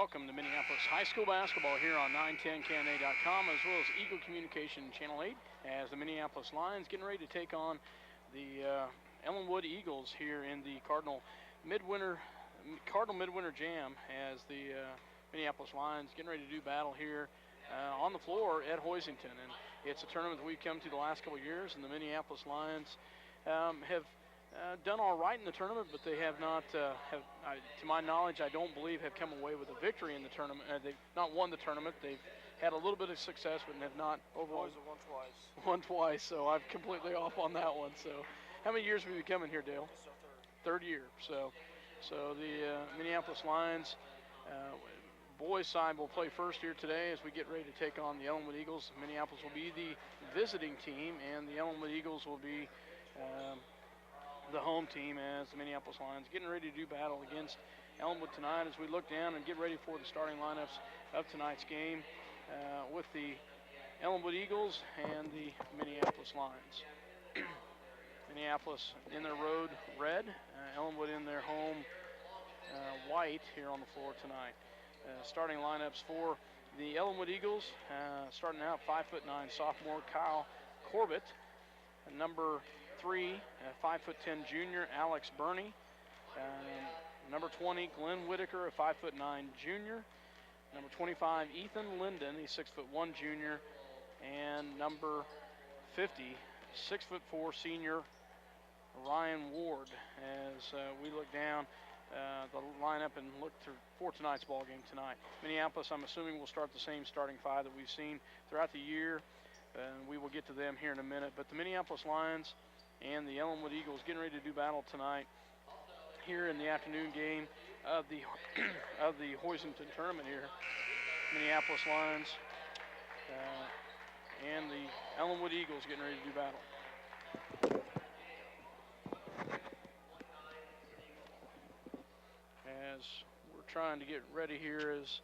Welcome to Minneapolis High School basketball here on 910KNA.com as well as Eagle Communication Channel 8 as the Minneapolis Lions getting ready to take on the Ellinwood Eagles here in the Cardinal Midwinter Jam as the Minneapolis Lions getting ready to do battle here on the floor at Hoisington. And it's a tournament that we've come to the last couple of years, and the Minneapolis Lions have done all right in the tournament, but they have not, to my knowledge, I don't believe have come away with a victory in the tournament. They've not won the tournament. They've had a little bit of success, but have not overall. Won twice. Won twice, so I'm completely off on that one. So, how many years have you been coming here, Dale? It's our Third year. So the Minneapolis Lions, boys side will play first here today as we get ready to take on the Ellinwood Eagles. Minneapolis will be the visiting team, and the Ellinwood Eagles will be the home team as the Minneapolis Lions getting ready to do battle against Ellinwood tonight as we look down and get ready for the starting lineups of tonight's game with the Ellinwood Eagles and the Minneapolis Lions. Minneapolis in their road red, Ellinwood in their home white here on the floor tonight. Starting lineups for the Ellinwood Eagles, starting out 5'9" sophomore Kyle Corbett, number 3, 5'10" junior Alex Burney, number 20 Glenn Whitaker, a 5'9" junior, number 25 Ethan Linden, he's 6'1" junior, and number 50, 6'4" senior Ryan Ward. As we look down the lineup and look for tonight's ball game tonight. Minneapolis, I'm assuming, will start the same starting five that we've seen throughout the year. We will get to them here in a minute. But the Minneapolis Lions and the Ellinwood Eagles getting ready to do battle tonight here in the afternoon game of the Hoisington tournament here. Minneapolis Lions and the Ellinwood Eagles getting ready to do battle. As we're trying to get ready here is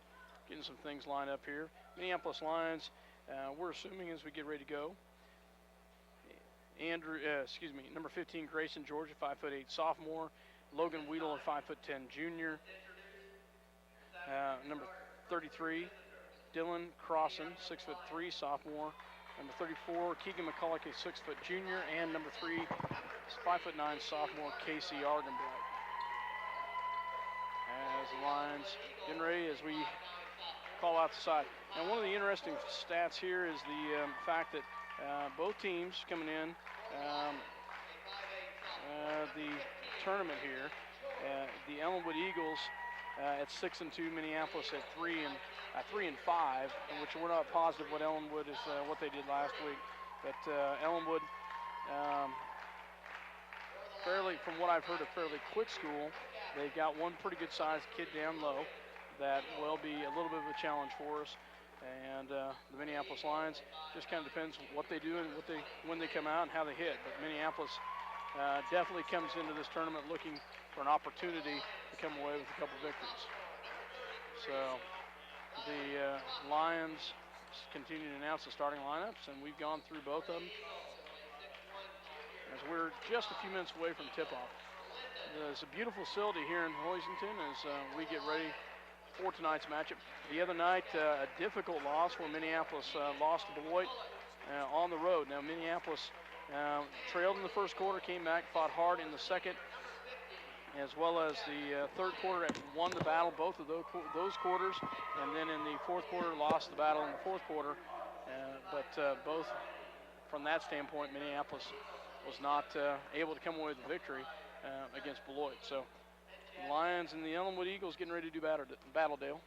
getting some things lined up here. Minneapolis Lions, we're assuming as we get ready to go. Number 15 Grayson Georgia, 5'8" sophomore. Logan Weedle, a 5'10" junior. Number 33 Dylan Crossan, 6'3" sophomore. Number 34 Keegan McCulloch, a 6' junior, and number 3 5'9" sophomore Casey Argenbright. As the Lions getting ready as we call out the side. Now, one of the interesting stats here is the fact that both teams coming in the tournament here. The Ellinwood Eagles at 6-2, Minneapolis at 3-5, which we're not positive what Ellinwood is what they did last week. But Ellinwood, fairly, from what I've heard, a fairly quick school. They've got one pretty good-sized kid down low that will be a little bit of a challenge for us. And the Minneapolis Lions just kind of depends what they do and when they come out and how they hit. But Minneapolis definitely comes into this tournament looking for an opportunity to come away with a couple victories. So the Lions continue to announce the starting lineups, and we've gone through both of them as we're just a few minutes away from tip-off. There's a beautiful facility here in Hoisington as we get ready for tonight's matchup. The other night, a difficult loss where Minneapolis lost to Beloit on the road. Now, Minneapolis trailed in the first quarter, came back, fought hard in the second, as well as the third quarter, won the battle both of those quarters, and then in the fourth quarter lost the battle in the fourth quarter. But both from that standpoint, Minneapolis was not able to come away with a victory against Beloit. So the Lions and the Ellinwood Eagles getting ready to do battle, Dale.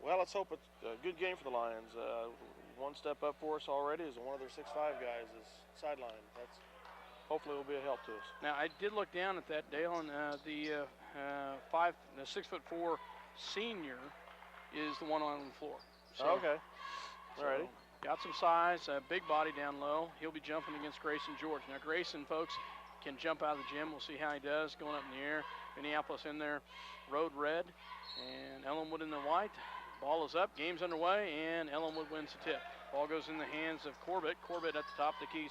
Well, let's hope it's a good game for the Lions. One step up for us already is one of their 6'5" guys is sidelined. That's hopefully will be a help to us. Now, I did look down at that, Dale, and the 6'4" senior is the one on the floor. So, okay. Alrighty. Got some size, big body down low. He'll be jumping against Grayson George. Now, Grayson, folks, can jump out of the gym. We'll see how he does going up in the air. Minneapolis in their road red and Ellinwood in their white. Ball is up, game's underway, and Ellinwood wins the tip. Ball goes in the hands of Corbett. Corbett at the top of the key,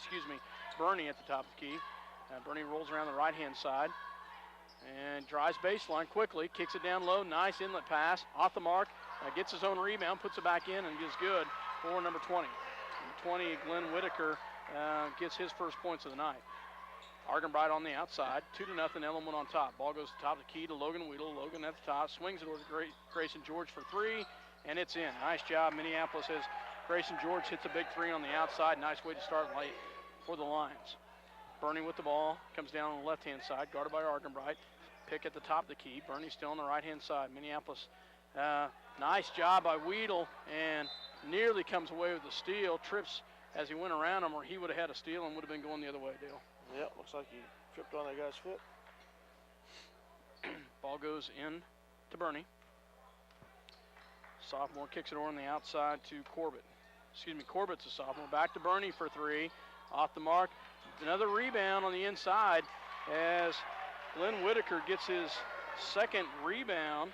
Burney at the top of the key. Burney rolls around the right-hand side. and drives baseline quickly, kicks it down low, nice inlet pass, off the mark, gets his own rebound, puts it back in, and is good for number 20. Number 20, Glenn Whitaker, gets his first points of the night. Argenbright on the outside, 2-0, Ellinwood on top. Ball goes to the top of the key to Logan Weedle. Logan at the top, swings it over to Grayson George for three, and it's in. Nice job, Minneapolis, as Grayson George hits a big three on the outside. Nice way to start late for the Lions. Bernie with the ball, comes down on the left-hand side, guarded by Argenbright. Pick at the top of the key. Bernie still on the right-hand side. Minneapolis, nice job by Weedle, and nearly comes away with the steal. Trips as he went around him, or he would have had a steal and would have been going the other way, Dale. Yeah, looks like he tripped on that guy's foot. Ball goes in to Bernie. Sophomore kicks it over on the outside to Corbett. Corbett's a sophomore. Back to Bernie for three. Off the mark. Another rebound on the inside as Glenn Whitaker gets his second rebound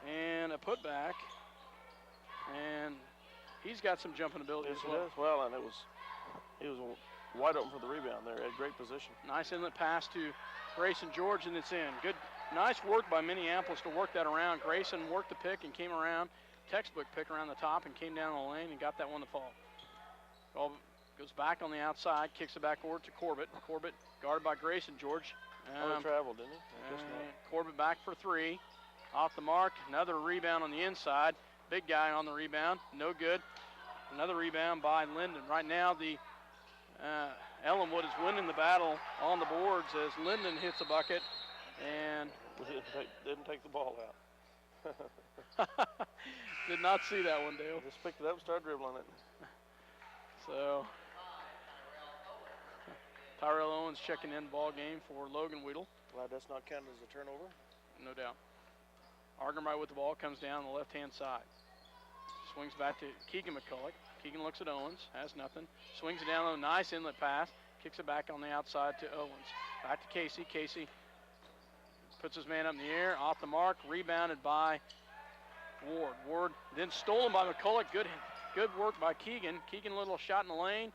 and a putback. And he's got some jumping ability as well. Well, and he was wide open for the rebound there. At great position. Nice inlet pass to Grayson George, and it's in. Good, nice work by Minneapolis to work that around. Grayson worked the pick and came around. Textbook pick around the top and came down the lane and got that one to fall. Ball goes back on the outside, kicks it back over to Corbett. Corbett guarded by Grayson George. He traveled, didn't he? Corbett back for three. Off the mark, another rebound on the inside. Big guy on the rebound, no good. Another rebound by Linden. Right now, the Ellinwood is winning the battle on the boards as Linden hits a bucket and didn't take the ball out. Did not see that one, Dale. Just picked it up and started dribbling it. So Tyrell Owens checking in ball game for Logan Weedle. Glad that's not counted as a turnover. No doubt. Argenbright with the ball, comes down the left-hand side. Swings back to Keegan McCulloch. Keegan looks at Owens, has nothing. Swings it down low, nice inlet pass. Kicks it back on the outside to Owens. Back to Casey. Casey puts his man up in the air, off the mark, rebounded by Ward. Ward then stolen by McCulloch. Good work by Keegan. Keegan, a little shot in the lane.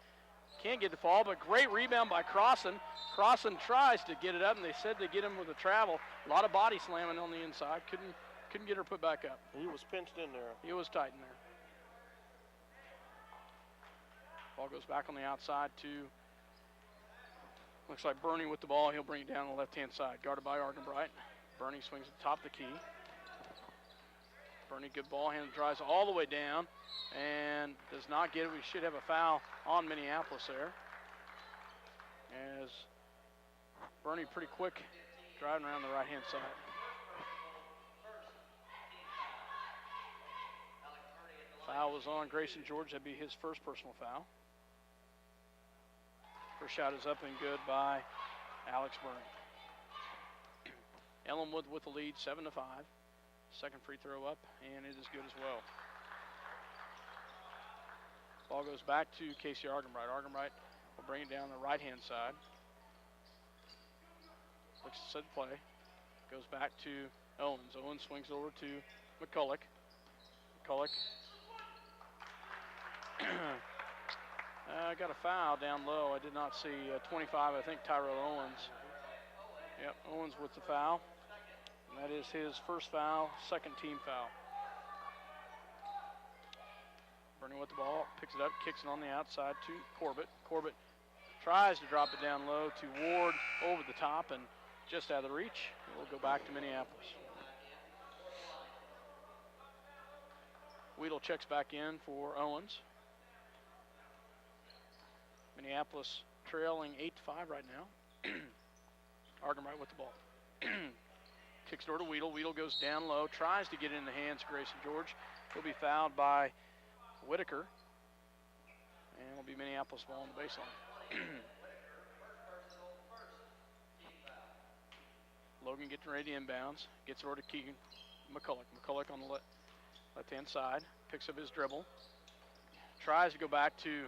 Can't get the fall, but great rebound by Crossan. Crossan tries to get it up, and they said they get him with a travel. A lot of body slamming on the inside. Couldn't get her put back up. He was pinched in there. He was tight in there. Ball goes back on the outside to, looks like Bernie with the ball. He'll bring it down on the left-hand side. Guarded by Argenbright. Bernie swings at the top of the key. Bernie, good ball hand, drives all the way down and does not get it. We should have a foul on Minneapolis there, as Bernie pretty quick driving around the right-hand side. Foul was on Grayson George. That'd be his first personal foul. First shot is up and good by Alex Bernie. Ellinwood with the lead, 7-5. Second free throw up, and it is good as well. Ball goes back to Casey Argenbright. Argenbright will bring it down the right-hand side. Looks to set play. Goes back to Owens. Owens swings over to McCulloch. McCulloch got a foul down low. I did not see 25, I think Tyrell Owens. Yep, Owens with the foul. And that is his first foul, second team foul. Bernie with the ball, picks it up, kicks it on the outside to Corbett. Corbett tries to drop it down low to Ward over the top and just out of the reach. It will go back to Minneapolis. Weedle checks back in for Owens. Minneapolis trailing 8-5 right now. Argenbright with the ball. Kicks it over to Weedle. Weedle goes down low, tries to get it in the hands of Grayson George. He'll be fouled by Whitaker. And it'll be Minneapolis ball on the baseline. Logan getting ready to inbounds. Gets it over to Keegan McCulloch. McCulloch on the left-hand side. Picks up his dribble. Tries to go back to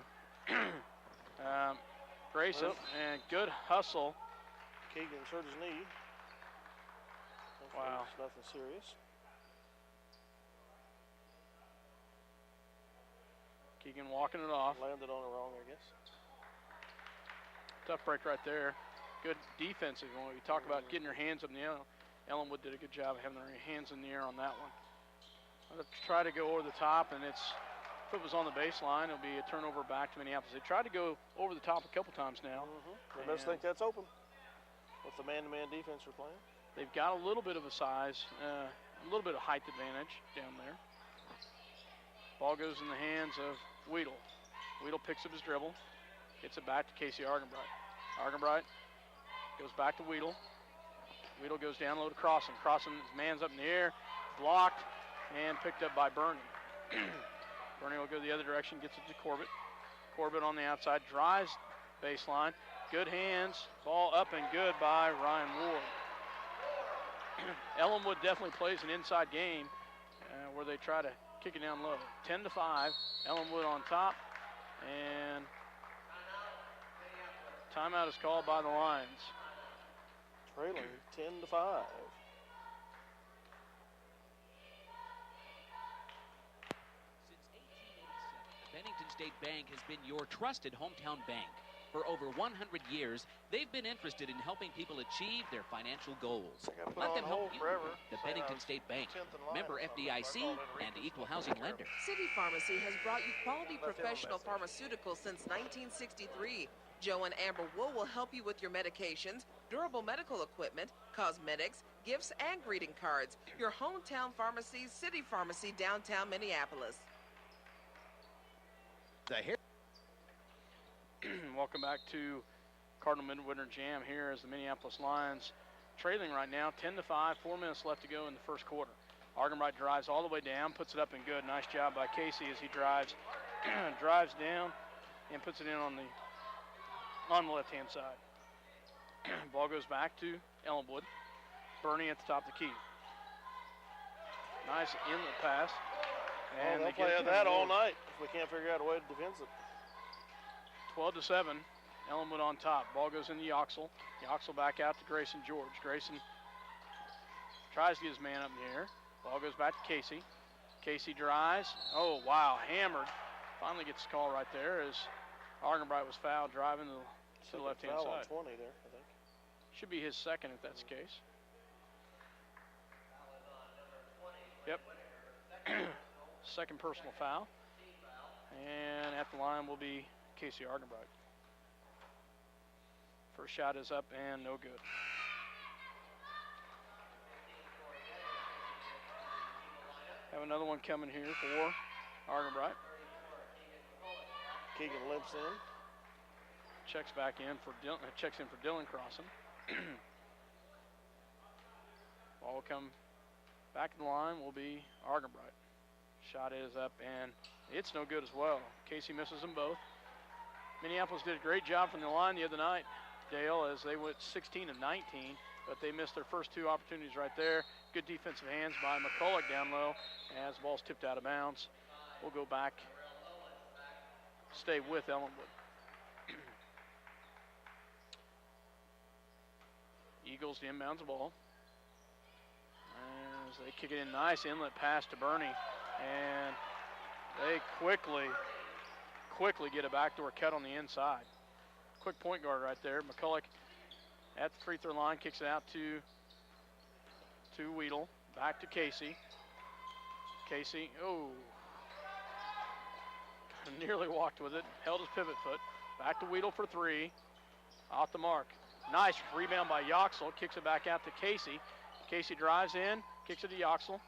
Grayson. And good hustle. Keegan's hurt his knee. Wow. It's nothing serious. Keegan walking it off. Landed on it wrong, I guess. Tough break right there. Good defensive. When we talk about getting your hands up in the air, Ellinwood did a good job of having their hands in the air on that one. Let's try to go over the top, and if it was on the baseline, it'll be a turnover back to Minneapolis. They tried to go over the top a couple times now. They must think that's open with the man-to-man defense we're playing. They've got a little bit of a size, a little bit of height advantage down there. Ball goes in the hands of Weedle. Weedle picks up his dribble, gets it back to Casey Argenbright. Argenbright goes back to Weedle. Weedle goes down low to Crossan. Crossan, his man's up in the air, blocked, and picked up by Burney. Burney will go the other direction, gets it to Corbett. Corbett on the outside, drives baseline. Good hands, ball up and good by Ryan Ward. Ellinwood definitely plays an inside game where they try to kick it down low. 10-5, Ellinwood on top, and timeout is called by the Lions. Trailing 10-5. Bennington State Bank has been your trusted hometown bank. For over 100 years, they've been interested in helping people achieve their financial goals. Let them help you. The Bennington State Bank, member FDIC, and equal housing lender. City Pharmacy has brought you quality professional pharmaceuticals since 1963. Joe and Amber Wool will help you with your medications, durable medical equipment, cosmetics, gifts, and greeting cards. Your hometown pharmacy, City Pharmacy, downtown Minneapolis. Welcome back to Cardinal Midwinter Jam here as the Minneapolis Lions trailing right now 10-5, 4 minutes left to go in the first quarter. Argenbright drives all the way down, puts it up and good. Nice job by Casey as he drives drives down and puts it in on the left-hand side. Ball goes back to Ellinwood. Burney at the top of the key. Nice inlet pass. And they'll play that all night if we can't figure out a way to defend it. 12-7, Ellinwood on top. Ball goes into Yoxel. Yoxel back out to Grayson George. Grayson tries to get his man up in the air. Ball goes back to Casey. Casey drives. Oh, wow, hammered. Finally gets the call right there as Argenbright was fouled driving to the left-hand side. Foul on 20 there, I think. Should be his second if that's the case. Yep. Second personal foul. And at the line will be Casey Argenbright. First shot is up and no good. Have another one coming here for Argenbright. Keegan limps in. Checks back in for Dylan Crossan. Ball will come back to the line will be Argenbright. Shot is up and it's no good as well. Casey misses them both. Minneapolis did a great job from the line the other night, Dale, as they went 16 of 19, but they missed their first two opportunities right there. Good defensive hands by McCulloch down low as the ball's tipped out of bounds. We'll go back, stay with Ellinwood. Eagles to inbounds the ball. As they kick it in, nice inlet pass to Burney, and they quickly get a backdoor cut on the inside. Quick point guard right there. McCulloch at the free throw line, kicks it out to Weedle. Back to Casey. Casey, nearly walked with it. Held his pivot foot. Back to Weedle for three. Off the mark. Nice rebound by Yoxel. Kicks it back out to Casey. Casey drives in, kicks it to Yoxel.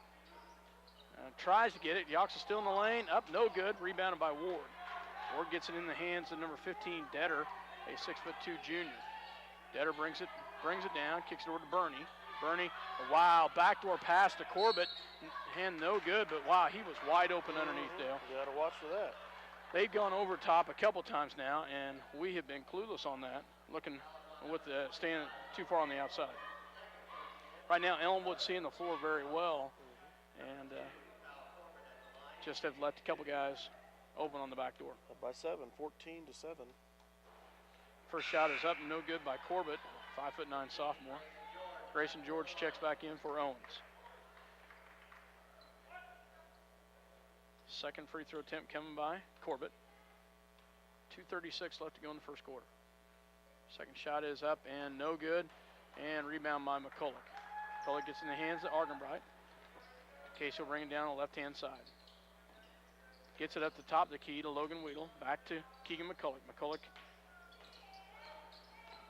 Tries to get it. Yoxel still in the lane. Up, no good. Rebounded by Ward. Ward gets it in the hands of number 15, Detter, a 6'2" junior. Detter brings it down, kicks it over to Burney. Burney, wow, backdoor pass to Corbett. Hand no good, but wow, he was wide open underneath, Dale. You got to watch for that. They've gone over top a couple times now, and we have been clueless on that, looking with the staying too far on the outside. Right now, Ellinwood's seeing the floor very well, and just have left a couple guys open on the back door. Up by 7, 14-7. First shot is up and no good by Corbett, 5'9" sophomore. Grayson George checks back in for Owens. Second free throw attempt coming by Corbett. 2:36 left to go in the first quarter. Second shot is up and no good, and rebound by McCulloch. McCulloch gets in the hands of Argenbright. Casey will bring it down on the left-hand side. Gets it up the top of the key to Logan Weedle. Back to Keegan McCulloch. McCulloch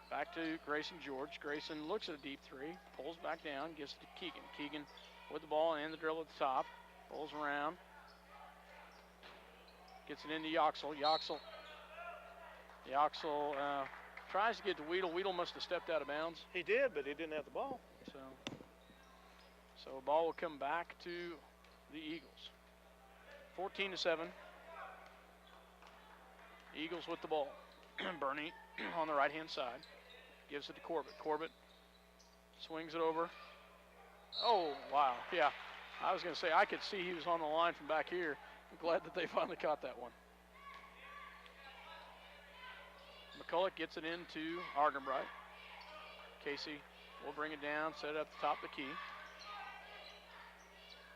back to Grayson George. Grayson looks at a deep three, pulls back down, gives it to Keegan. Keegan with the ball and the dribble at the top. Pulls around. Gets it into Yoxel. Yoxel tries to get to Weedle. Weedle must have stepped out of bounds. He did, but he didn't have the ball. So the ball will come back to the Eagles. 14-7. Eagles with the ball. Bernie on the right-hand side. Gives it to Corbett. Corbett swings it over. Oh, wow. Yeah, I was going to say, I could see he was on the line from back here. I'm glad that they finally caught that one. McCulloch gets it into Argenbright. Casey will bring it down, set it up the top of the key.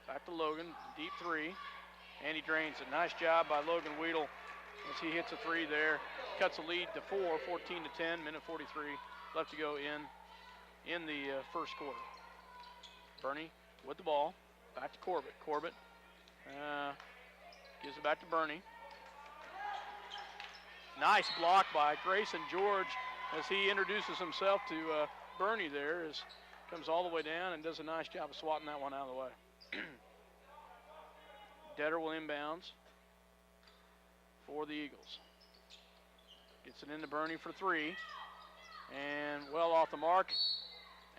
Back to Logan, deep three, and he drains it. Nice job by Logan Weedle as he hits a three there. Cuts the lead to 4, 14-10, minute 43 left to go in the first quarter. Bernie with the ball, back to Corbett. Corbett gives it back to Bernie. Nice block by Grayson George as he introduces himself to Bernie there. Comes all the way down and does a nice job of swatting that one out of the way. Detter will inbounds for the Eagles. Gets it into Bernie for three. And well off the mark.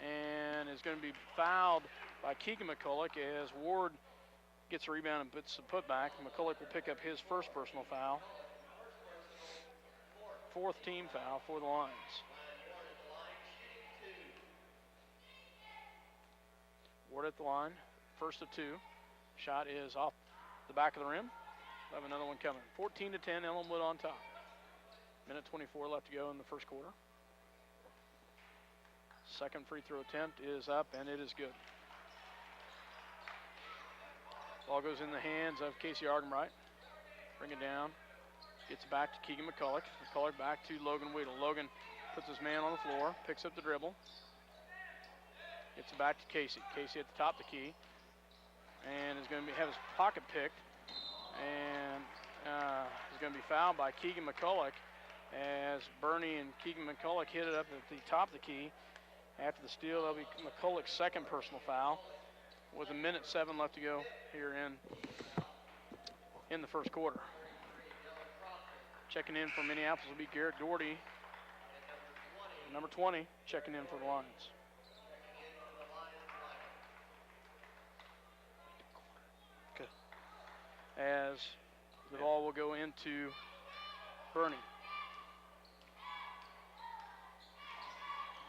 And is going to be fouled by Keegan McCulloch as Ward gets a rebound and puts the putback. McCulloch will pick up his first personal foul. Fourth team foul for the Lions. Ward at the line, first of two. Shot is off the back of the rim. We'll have another one coming. 14-10, Ellinwood on top. Minute 24 left to go in the first quarter. Second free throw attempt is up, and it is good. Ball goes in the hands of Casey Argenbright. Bring it down. Gets it back to Keegan McCulloch. McCulloch back to Logan Weedle. Logan puts his man on the floor, picks up the dribble. Gets it back to Casey. Casey at the top of the key. And is going to have his pocket picked. And is going to be fouled by Keegan McCulloch as Bernie and Keegan McCulloch hit it up at the top of the key. After the steal, that'll be McCulloch's second personal foul with 1:07 left to go here in the first quarter. Checking in for Minneapolis will be Garrett Doherty, number 20, checking in for the Lions. Okay. As the ball will go into Bernie.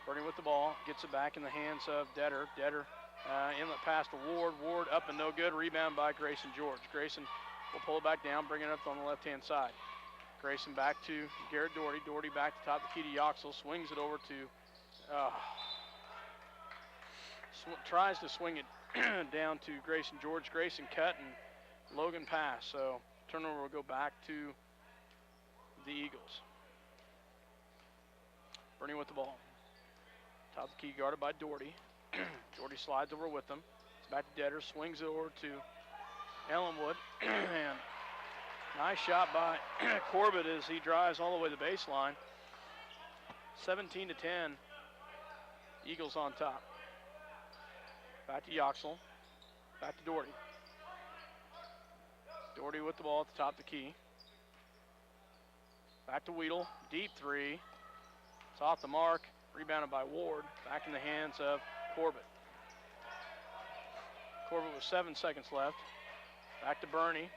Bernie with the ball, gets it back in the hands of Detter. Detter inlet pass to Ward. Ward up and no good. Rebound by Grayson George. Grayson will pull it back down, bring it up on the left-hand side. Grayson back to Garrett Doherty. Doherty back to top of the key to Yoxel. Swings it over to, tries to swing it down to Grayson George. Grayson cut and Logan pass. So turnover will go back to the Eagles. Bernie with the ball. Top of the key guarded by Doherty. Doherty slides over with them. It's back to Detter. Swings it over to Ellinwood. And nice shot by Corbett as he drives all the way to the baseline. 17-10. Eagles on top. Back to Yoxel. Back to Doherty. Doherty with the ball at the top of the key. Back to Weedle. Deep three. It's off the mark. Rebounded by Ward. Back in the hands of Corbett. Corbett with 7 seconds left. Back to Bernie.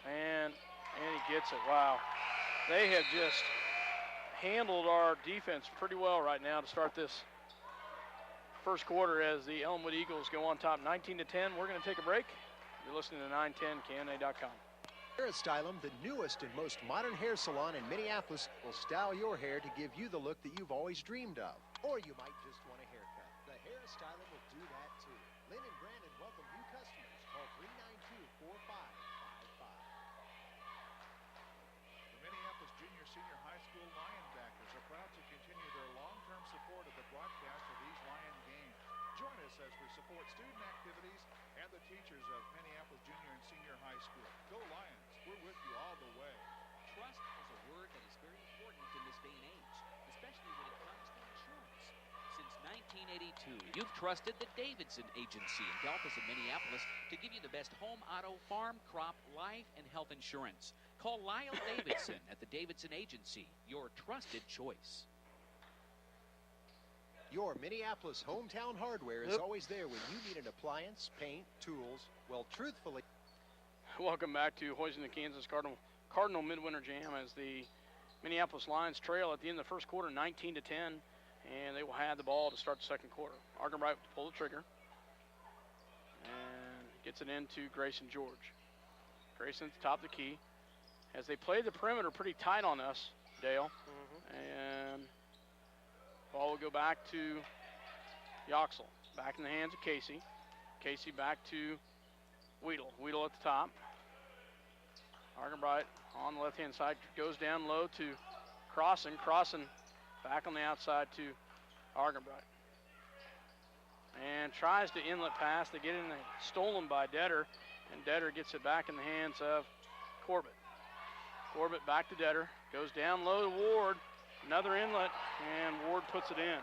And he gets it. Wow. They have just handled our defense pretty well right now to start this first quarter as the Ellinwood Eagles go on top 19-10. We're going to take a break. You're listening to 910KNA.com. Hairstylum, the newest and most modern hair salon in Minneapolis, will style your hair to give you the look that you've always dreamed of. Or you might just want a haircut. The Hairstylum will do that too. Lynn and Brandon welcome new customers. Call 392-4555. The Minneapolis Junior Senior High School Linebackers are proud to continue their long-term support of the broadcast of these Lion Join us as we support student activities and the teachers of Minneapolis Junior and Senior High School. Go Lions, we're with you all the way. Trust is a word that is very important in this day and age, especially when it comes to insurance. Since 1982, you've trusted the Davidson Agency in Delphos and Minneapolis to give you the best home, auto, farm, crop, life, and health insurance. Call Lyle Davidson at the Davidson Agency, your trusted choice. Your Minneapolis hometown hardware is always there when you need an appliance, paint, tools. Well, truthfully. Welcome back to Hoising the Kansas Cardinal Midwinter Jam as the Minneapolis Lions trail at the end of the first quarter, 19-10, and they will have the ball to start the second quarter. Argenbright to pull the trigger and gets it into Grayson George. Grayson at the top of the key. As they play the perimeter pretty tight on us, Dale, and ball will go back to Yoxel. Back in the hands of Casey. Casey back to Weedle. Weedle at the top. Argenbright on the left-hand side goes down low to Crossan. Crossan back on the outside to Argenbright. And tries to inlet pass. They get in there, stolen by Detter, and Detter gets it back in the hands of Corbett. Corbett back to Detter. Goes down low to Ward. Another inlet, and Ward puts it in.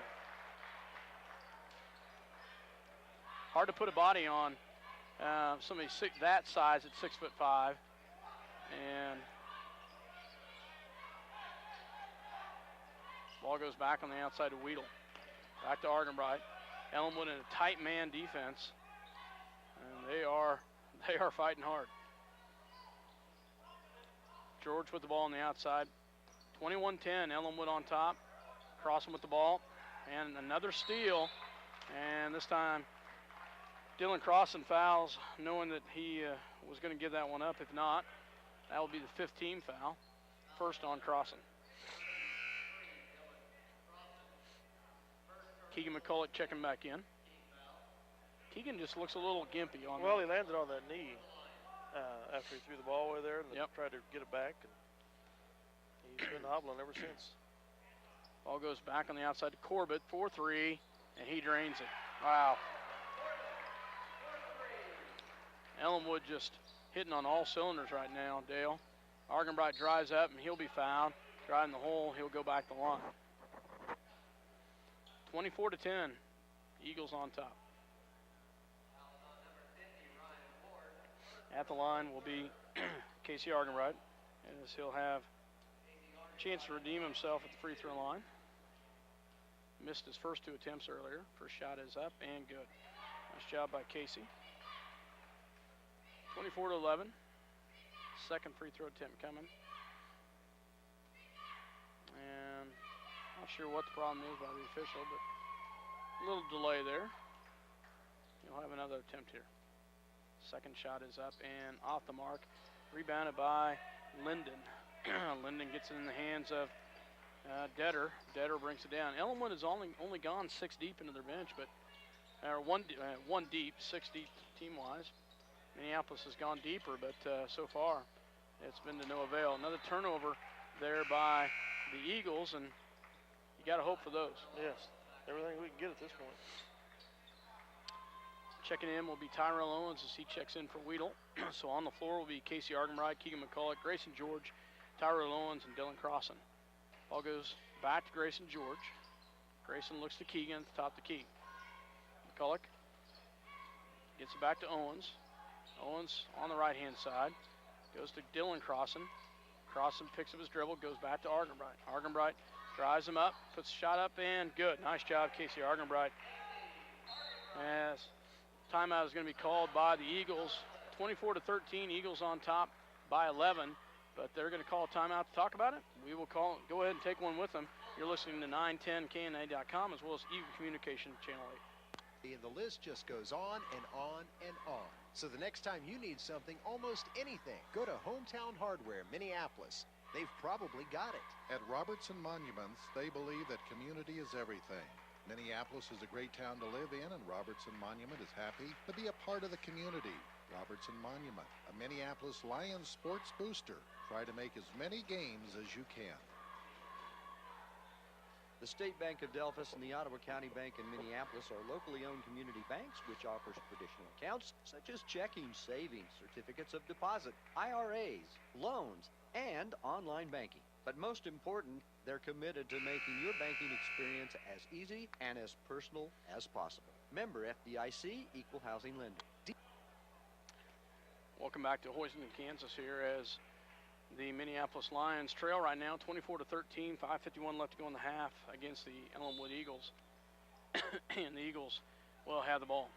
Hard to put a body on somebody that size at 6'5", and ball goes back on the outside to Weedle. Back to Argenbright. Ellinwood in a tight man defense, and they are fighting hard. George with the ball on the outside. 21-10, Ellinwood on top. Crossan with the ball, and another steal. And this time, Dylan Crossan fouls, knowing that he was going to give that one up. If not, that will be the 5th team foul. First on Crossan. Keegan McCulloch checking back in. Keegan just looks a little gimpy on Well, he landed on that knee after he threw the ball away there and tried to get it back. And he's been hobbling ever since. Ball goes back on the outside to Corbett, 4-3, and he drains it. Wow. Ellinwood just hitting on all cylinders right now, Dale. Argenbright drives up, and he'll be fouled. Driving the hole, he'll go back the line. 24-10, Eagles on top. At the line will be Casey Argenbright, as he'll have a chance to redeem himself at the free throw line. Missed his first 2 attempts earlier. First shot is up and good. Nice job by Casey. 24-11. Second free throw attempt coming. And not sure what the problem is by the official, but a little delay there. You'll have another attempt here. Second shot is up and off the mark. Rebounded by Linden. Linden gets it in the hands of Detter. Detter brings it down. Ellinwood has only gone 6 deep into their bench, but one deep, 6 deep team-wise. Minneapolis has gone deeper, but so far it's been to no avail. Another turnover there by the Eagles, and you got to hope for those. Yes, everything we can get at this point. Checking in will be Tyrell Owens as he checks in for Weedle. So on the floor will be Casey Argenbright, Keegan McCulloch, Grayson George, Tyrell Owens, and Dylan Crossan. Ball goes back to Grayson George. Grayson looks to Keegan at the top of the key. McCulloch gets it back to Owens. Owens on the right-hand side. Goes to Dylan Crossan. Crossan picks up his dribble, goes back to Argenbright. Argenbright drives him up, puts a shot up, and good. Nice job, Casey Argenbright. As timeout is going to be called by the Eagles. 24-13, Eagles on top by 11, but they're going to call a timeout to talk about it. We will go ahead and take one with them. You're listening to 910KNA.com as well as Eagle Communication Channel 8. And the list just goes on and on and on. So the next time you need something, almost anything, go to Hometown Hardware, Minneapolis. They've probably got it. At Robertson Monuments, they believe that community is everything. Minneapolis is a great town to live in, and Robertson Monument is happy to be a part of the community. Robertson Monument, a Minneapolis Lions sports booster. Try to make as many games as you can. The State Bank of Delphus and the Ottawa County Bank in Minneapolis are locally owned community banks which offers traditional accounts such as checking, savings, certificates of deposit, IRAs, loans, and online banking. But most important, they're committed to making your banking experience as easy and as personal as possible. Member FDIC, Equal Housing Lender. Welcome back to Hoisington, Kansas here as the Minneapolis Lions trail right now 24-13, 5:51 left to go in the half against the Ellinwood Eagles. And the Eagles will have the ball.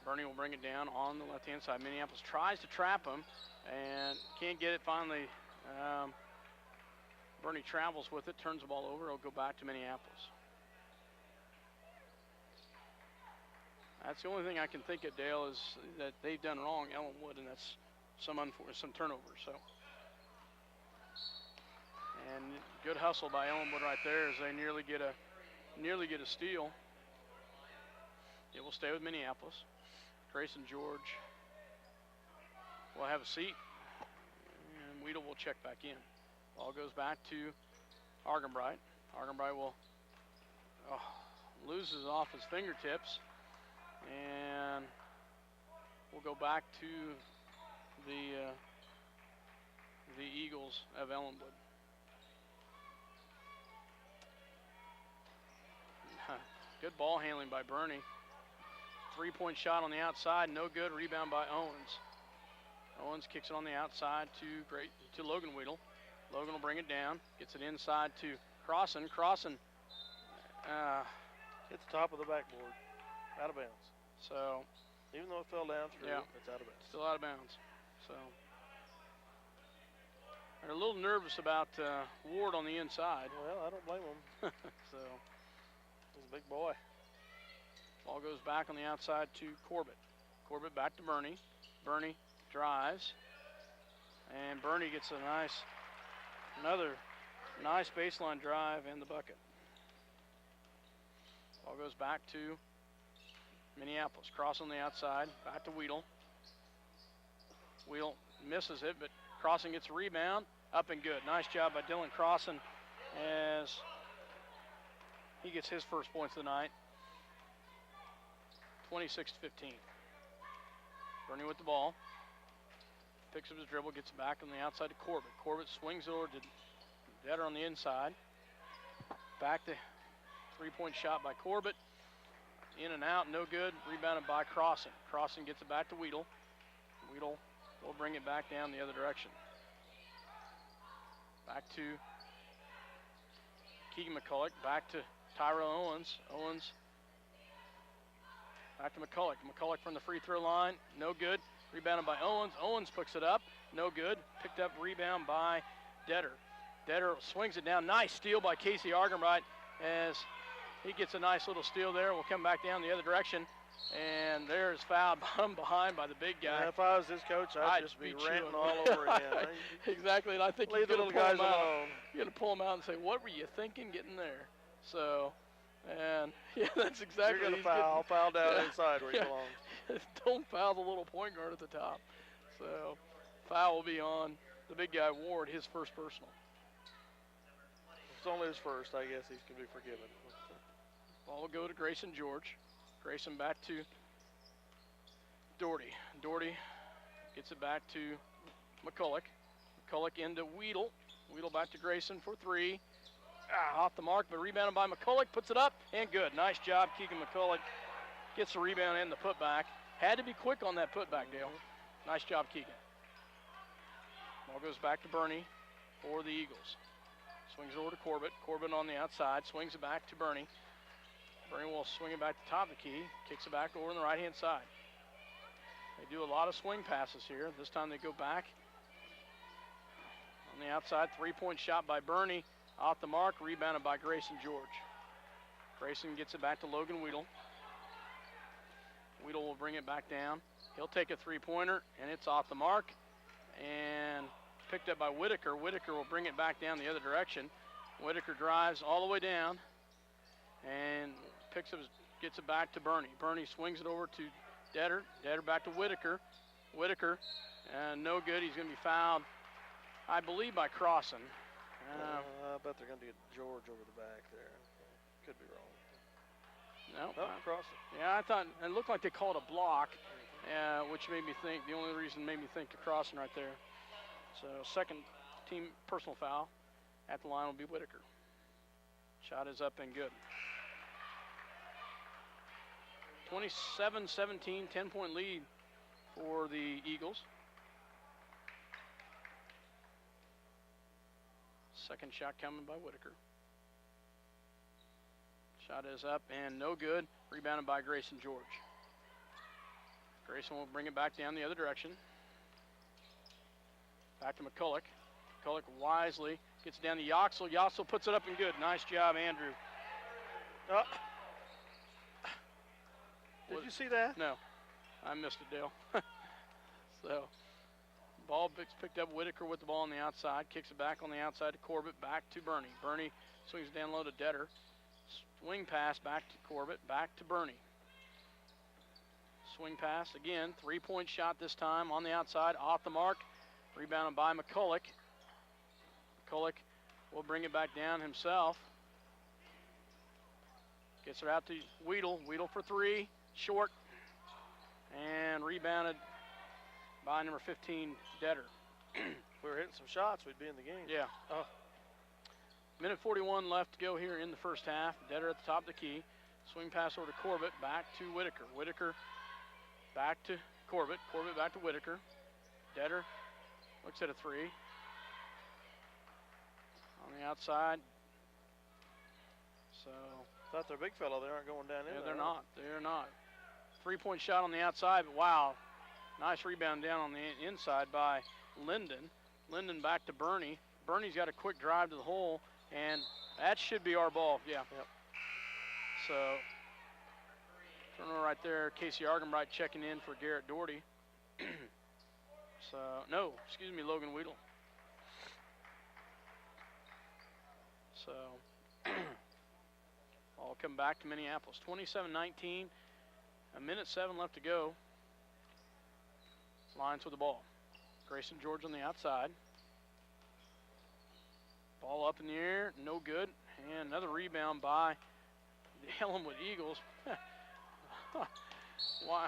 Bernie will bring it down on the left-hand side. Minneapolis tries to trap him and can't get it finally. Bernie travels with it, turns the ball over. It'll go back to Minneapolis. That's the only thing I can think of, Dale, is that they've done wrong, Ellinwood, and that's some turnovers. So, and good hustle by Ellinwood right there as they nearly get a steal. It will stay with Minneapolis. Grayson George will have a seat, and Weedle will check back in. Ball goes back to Argenbright. Argenbright will loses off his fingertips, and we'll go back to the Eagles of Ellinwood. Good ball handling by Bernie. 3-point shot on the outside, no good. Rebound by Owens. Owens kicks it on the outside to Logan Weedle. Logan will bring it down, gets it inside to Crossan. Crossan hits the top of the backboard, out of bounds. So, even though it fell down through, it's out of bounds. Still out of bounds. So, they're a little nervous about Ward on the inside. Well, I don't blame him. So, he's a big boy. Ball goes back on the outside to Corbett. Corbett back to Bernie. Bernie drives, and Bernie gets another nice baseline drive and the bucket. Ball goes back to Minneapolis. Cross on the outside, back to Weedle. Weedle misses it, but Crossan gets a rebound, up and good. Nice job by Dylan Crossan as he gets his first points of the night. 26-15. Bernie with the ball. Picks up his dribble, gets it back on the outside to Corbett. Corbett swings it over to Detter on the inside. Back to 3-point shot by Corbett. In and out, no good. Rebounded by Crossan. Crossan gets it back to Weedle. Weedle will bring it back down the other direction. Back to Keegan McCulloch. Back to Tyrell Owens. Owens back to McCulloch. McCulloch from the free throw line. No good. Rebounded by Owens. Owens picks it up. No good. Picked up rebound by Detter. Detter swings it down. Nice steal by Casey Argenbright as he gets a nice little steal there. We'll come back down the other direction. And there's foul behind by the big guy. Yeah, if I was his coach, I'd just be ranting all over again. Exactly, and I think leave the little guys alone. You're going to pull him out and say, what were you thinking getting there? So, and yeah, that's exactly. You're going to foul down inside where he belongs. Don't foul the little point guard at the top. So, foul will be on the big guy, Ward, his first personal. It's only his first, I guess he can be forgiven. Ball will go to Grayson George. Grayson back to Doherty. Doherty gets it back to McCulloch. McCulloch into Weedle. Weedle back to Grayson for three. Off the mark, but rebounded by McCulloch. Puts it up, and good. Nice job, Keegan McCulloch. Gets the rebound and the putback. Had to be quick on that putback, Dale. Nice job, Keegan. Ball goes back to Bernie for the Eagles. Swings it over to Corbett. Corbett on the outside. Swings it back to Bernie. Bernie will swing it back to top of the key. Kicks it back over on the right-hand side. They do a lot of swing passes here. This time they go back. On the outside, 3-point shot by Bernie. Off the mark, rebounded by Grayson George. Grayson gets it back to Logan Weedle. Weedle will bring it back down. He'll take a 3-pointer, and it's off the mark. And picked up by Whitaker. Whitaker will bring it back down the other direction. Whitaker drives all the way down and gets it back to Bernie. Bernie swings it over to Detter. Detter back to Whitaker. Whitaker, no good. He's going to be fouled, I believe, by Crossan. I bet they're going to get George over the back there. Could be wrong. No, across it. Yeah, I thought it looked like they called a block, which made me think, the only reason made me think the crossing right there. So second team personal foul at the line will be Whitaker. Shot is up and good. 27-17, 10-point lead for the Eagles. Second shot coming by Whitaker. Shot is up and no good. Rebounded by Grayson George. Grayson will bring it back down the other direction. Back to McCulloch. McCulloch wisely gets down to Yoxel. Yoxel puts it up and good. Nice job, Andrew. Did you see that? No, I missed it, Dale. So, ball picked up. Whitaker with the ball on the outside. Kicks it back on the outside to Corbett. Back to Bernie. Bernie swings down low to Detter. Swing pass back to Corbett. Back to Bernie. Swing pass again. 3-point shot this time on the outside. Off the mark. Rebounded by McCulloch. McCulloch will bring it back down himself. Gets it out to Weedle. Weedle for three. Short. And rebounded by number 15, Detter. If we were hitting some shots, we'd be in the game. Yeah. Minute 41 left to go here in the first half. Detter at the top of the key. Swing pass over to Corbett. Back to Whitaker. Whitaker back to Corbett. Corbett back to Whitaker. Detter looks at a three. On the outside. So. Thought they're big fellow. They aren't going down in there. They're not. They're not. 3-point shot on the outside, but wow. Nice rebound down on the inside by Linden. Linden back to Bernie. Bernie's got a quick drive to the hole, and that should be our ball. Yeah. Yep. So, turnover right there. Casey Argenbright checking in for Garrett Doherty. Logan Weedle. So, all come back to Minneapolis. 27-19, a minute 7 left to go. Lions with the ball. Grayson George on the outside. Ball up in the air, no good. And another rebound by the Ellinwood Eagles. Why?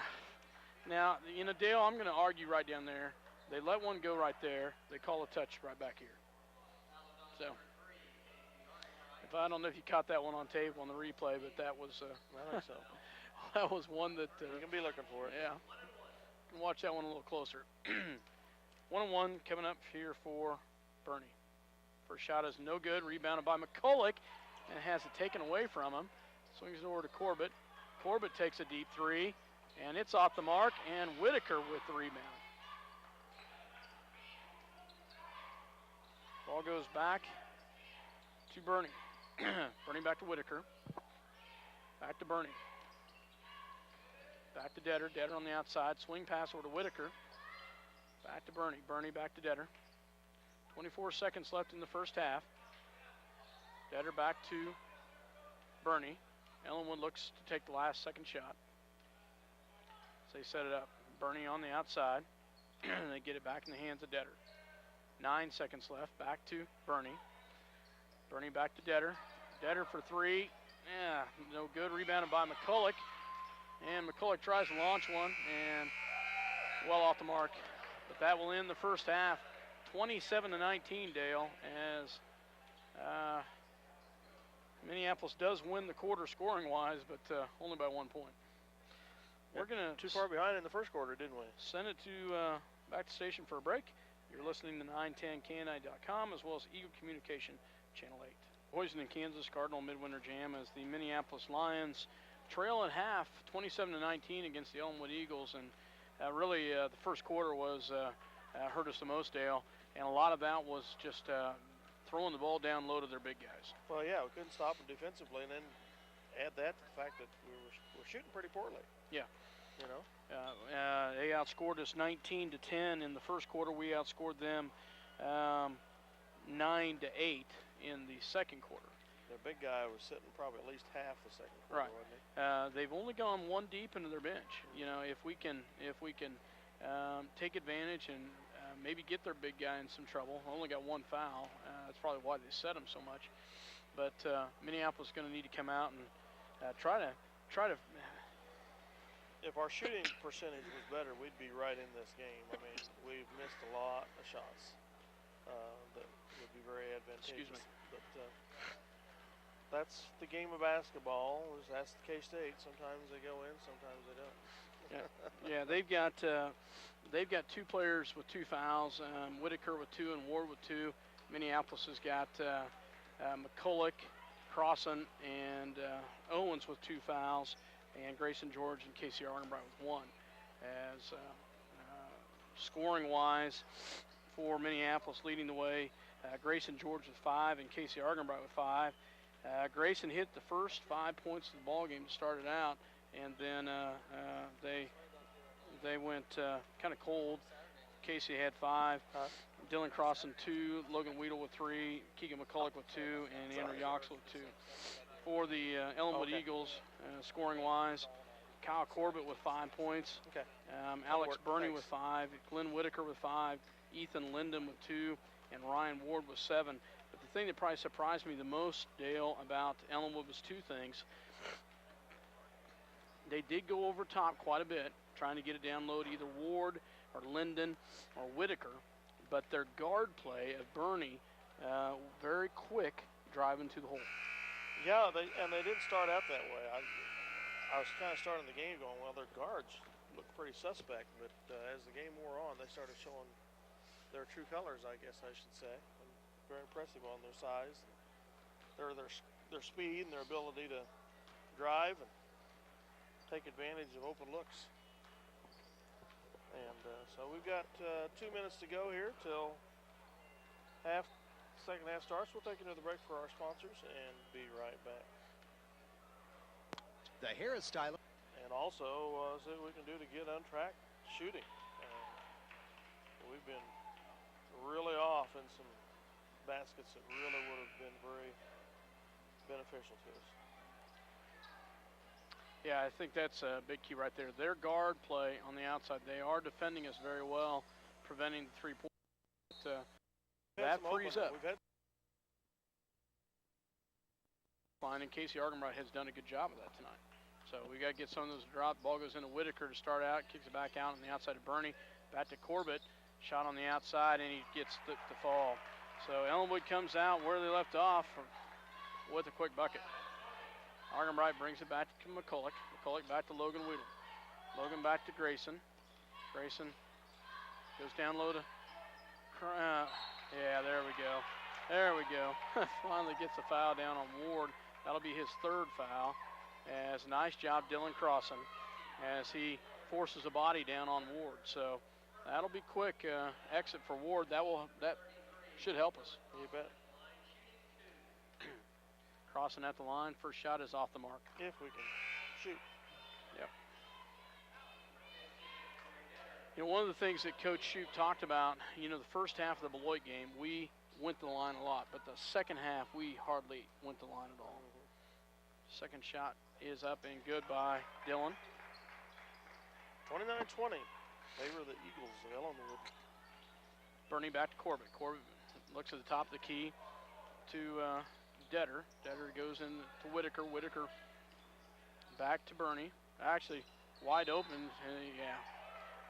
Now, Dale, I'm going to argue right down there. They let one go right there. They call a touch right back here. So, I don't know if you caught that one on tape on the replay, but that was I think so. that was one that you can be looking for it. Yeah, you can watch that one a little closer. 1-1 coming up here for Bernie. First shot is no good. Rebounded by McCulloch and has it taken away from him. Swings it over to Corbett. Corbett takes a deep three, and it's off the mark. And Whitaker with the rebound. Ball goes back to Bernie. Bernie back to Whitaker. Back to Bernie. Back to Detter. Detter on the outside. Swing pass over to Whitaker. Back to Bernie. Bernie back to Detter. 24 seconds left in the first half. Detter back to Bernie. Ellinwood looks to take the last second shot. So they set it up. Bernie on the outside. They get it back in the hands of Detter. 9 seconds left. Back to Bernie. Bernie back to Detter. Detter for three. Yeah, no good. Rebounded by McCulloch. And McCulloch tries to launch one and well off the mark. But that will end the first half. 27-19, Dale, as Minneapolis does win the quarter scoring-wise, but only by 1 point. We're going to too far behind in the first quarter, didn't we? Send it to back to station for a break. You're listening to 910kni.com as well as Eagle Communication Channel 8. Boys in Kansas Cardinal Midwinter Jam as the Minneapolis Lions trail at half, 27-19 against the Ellinwood Eagles, and really the first quarter was hurt us the most, Dale, and a lot of that was just throwing the ball down low to their big guys. Well, yeah, we couldn't stop them defensively, and then add that to the fact that we were shooting pretty poorly. Yeah. You know? They outscored us 19-10 in the first quarter. We outscored them 9-8 in the second quarter. Their big guy was sitting probably at least half the second quarter, wasn't he? They've only gone one deep into their bench. You know, if we can take advantage and maybe get their big guy in some trouble. Only got one foul. That's probably why they set him so much. But Minneapolis is going to need to come out and try to. If our shooting percentage was better, we'd be right in this game. I mean, we've missed a lot of shots that would be very advantageous. Excuse me. But that's the game of basketball. That's K-State. Sometimes they go in, sometimes they don't. Yeah, they've got 2 players with 2 fouls. Whitaker with 2 and Ward with 2. Minneapolis has got McCulloch, Crossan, and Owens with 2 fouls, and Grayson George and Casey Argenbright with 1. As scoring-wise, for Minneapolis leading the way, Grayson George with 5 and Casey Argenbright with 5. Grayson hit the first 5 points of the ball game to start it out, and then they went kind of cold. Casey had 5, Dylan Crossan 2, Logan Weedle with 3, Keegan McCulloch with 2, and Andrew Yox with 2. For the Ellinwood Eagles, scoring-wise, Kyle Corbett with 5 points, Alex Burney with 5, Glenn Whitaker with 5, Ethan Linden with 2, and Ryan Ward with 7. But the thing that probably surprised me the most, Dale, about Ellinwood was 2 things. They did go over top quite a bit, trying to get it down low to either Ward or Linden or Whitaker, but their guard play of Burney, very quick driving to the hole. Yeah, they didn't start out that way. I was kind of starting the game going, well, their guards look pretty suspect, but as the game wore on, they started showing their true colors, I guess I should say. And very impressive on their size, their speed, and their ability to drive and take advantage of open looks. And so we've got 2 minutes to go here till second half starts. We'll take another break for our sponsors and be right back. The hairstyle. And also see what we can do to get on track shooting. We've been really off in some baskets that really would have been very beneficial to us. Yeah, I think that's a big key right there. Their guard play on the outside, they are defending us very well, preventing the 3-point. That frees up. Fine, and Casey Argenbright has done a good job of that tonight. So we got to get some of those dropped. Ball goes into Whitaker to start out, kicks it back out on the outside of Burney. Back to Corbett, shot on the outside, and he gets the fall. So Ellinwood comes out where they left off with a quick bucket. Argenbright brings it back to McCulloch. McCulloch back to Logan Weedle. Logan back to Grayson. Grayson goes down low to yeah, there we go. There we go. Finally gets a foul down on Ward. That'll be his 3rd foul. As nice job, Dylan Crossan, as he forces a body down on Ward. So that'll be quick exit for Ward. That should help us. You bet. Crossan at the line. First shot is off the mark. If we can shoot. Yep. You know, one of the things that Coach Shoup talked about, you know, the first half of the Beloit game, we went to the line a lot, but the second half, we hardly went to the line at all. Second shot is up and good by Dylan. 29-20. Favor the Eagles of Ellinwood. Burney back to Corbett. Corbett looks at the top of the key to Detter. Detter goes in to Whitaker. Whitaker back to Burney. Actually, wide open. Yeah.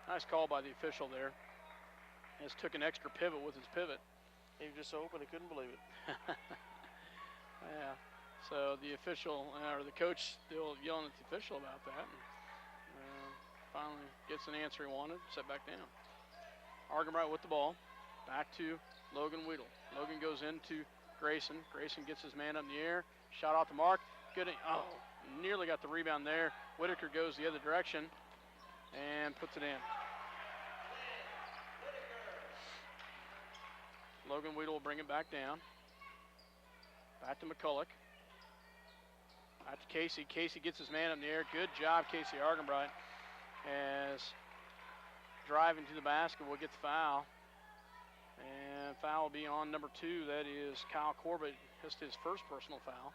Nice call by the official there. Has took an extra pivot with his pivot. He was just so open he couldn't believe it. Yeah. So the official, or the coach, still yelling at the official about that. Finally gets an answer he wanted, set back down. Argenbright with the ball. Back to Logan Weedle. Logan goes into Grayson. Grayson gets his man up in the air. Shot off the mark. Good. Oh, nearly got the rebound there. Whitaker goes the other direction and puts it in. Logan Weedle will bring it back down. Back to McCulloch. Back to Casey. Casey gets his man up in the air. Good job, Casey Argenbright. As driving to the basket will get the foul. And foul will be on number 2. That is Kyle Corbett. Just his first personal foul.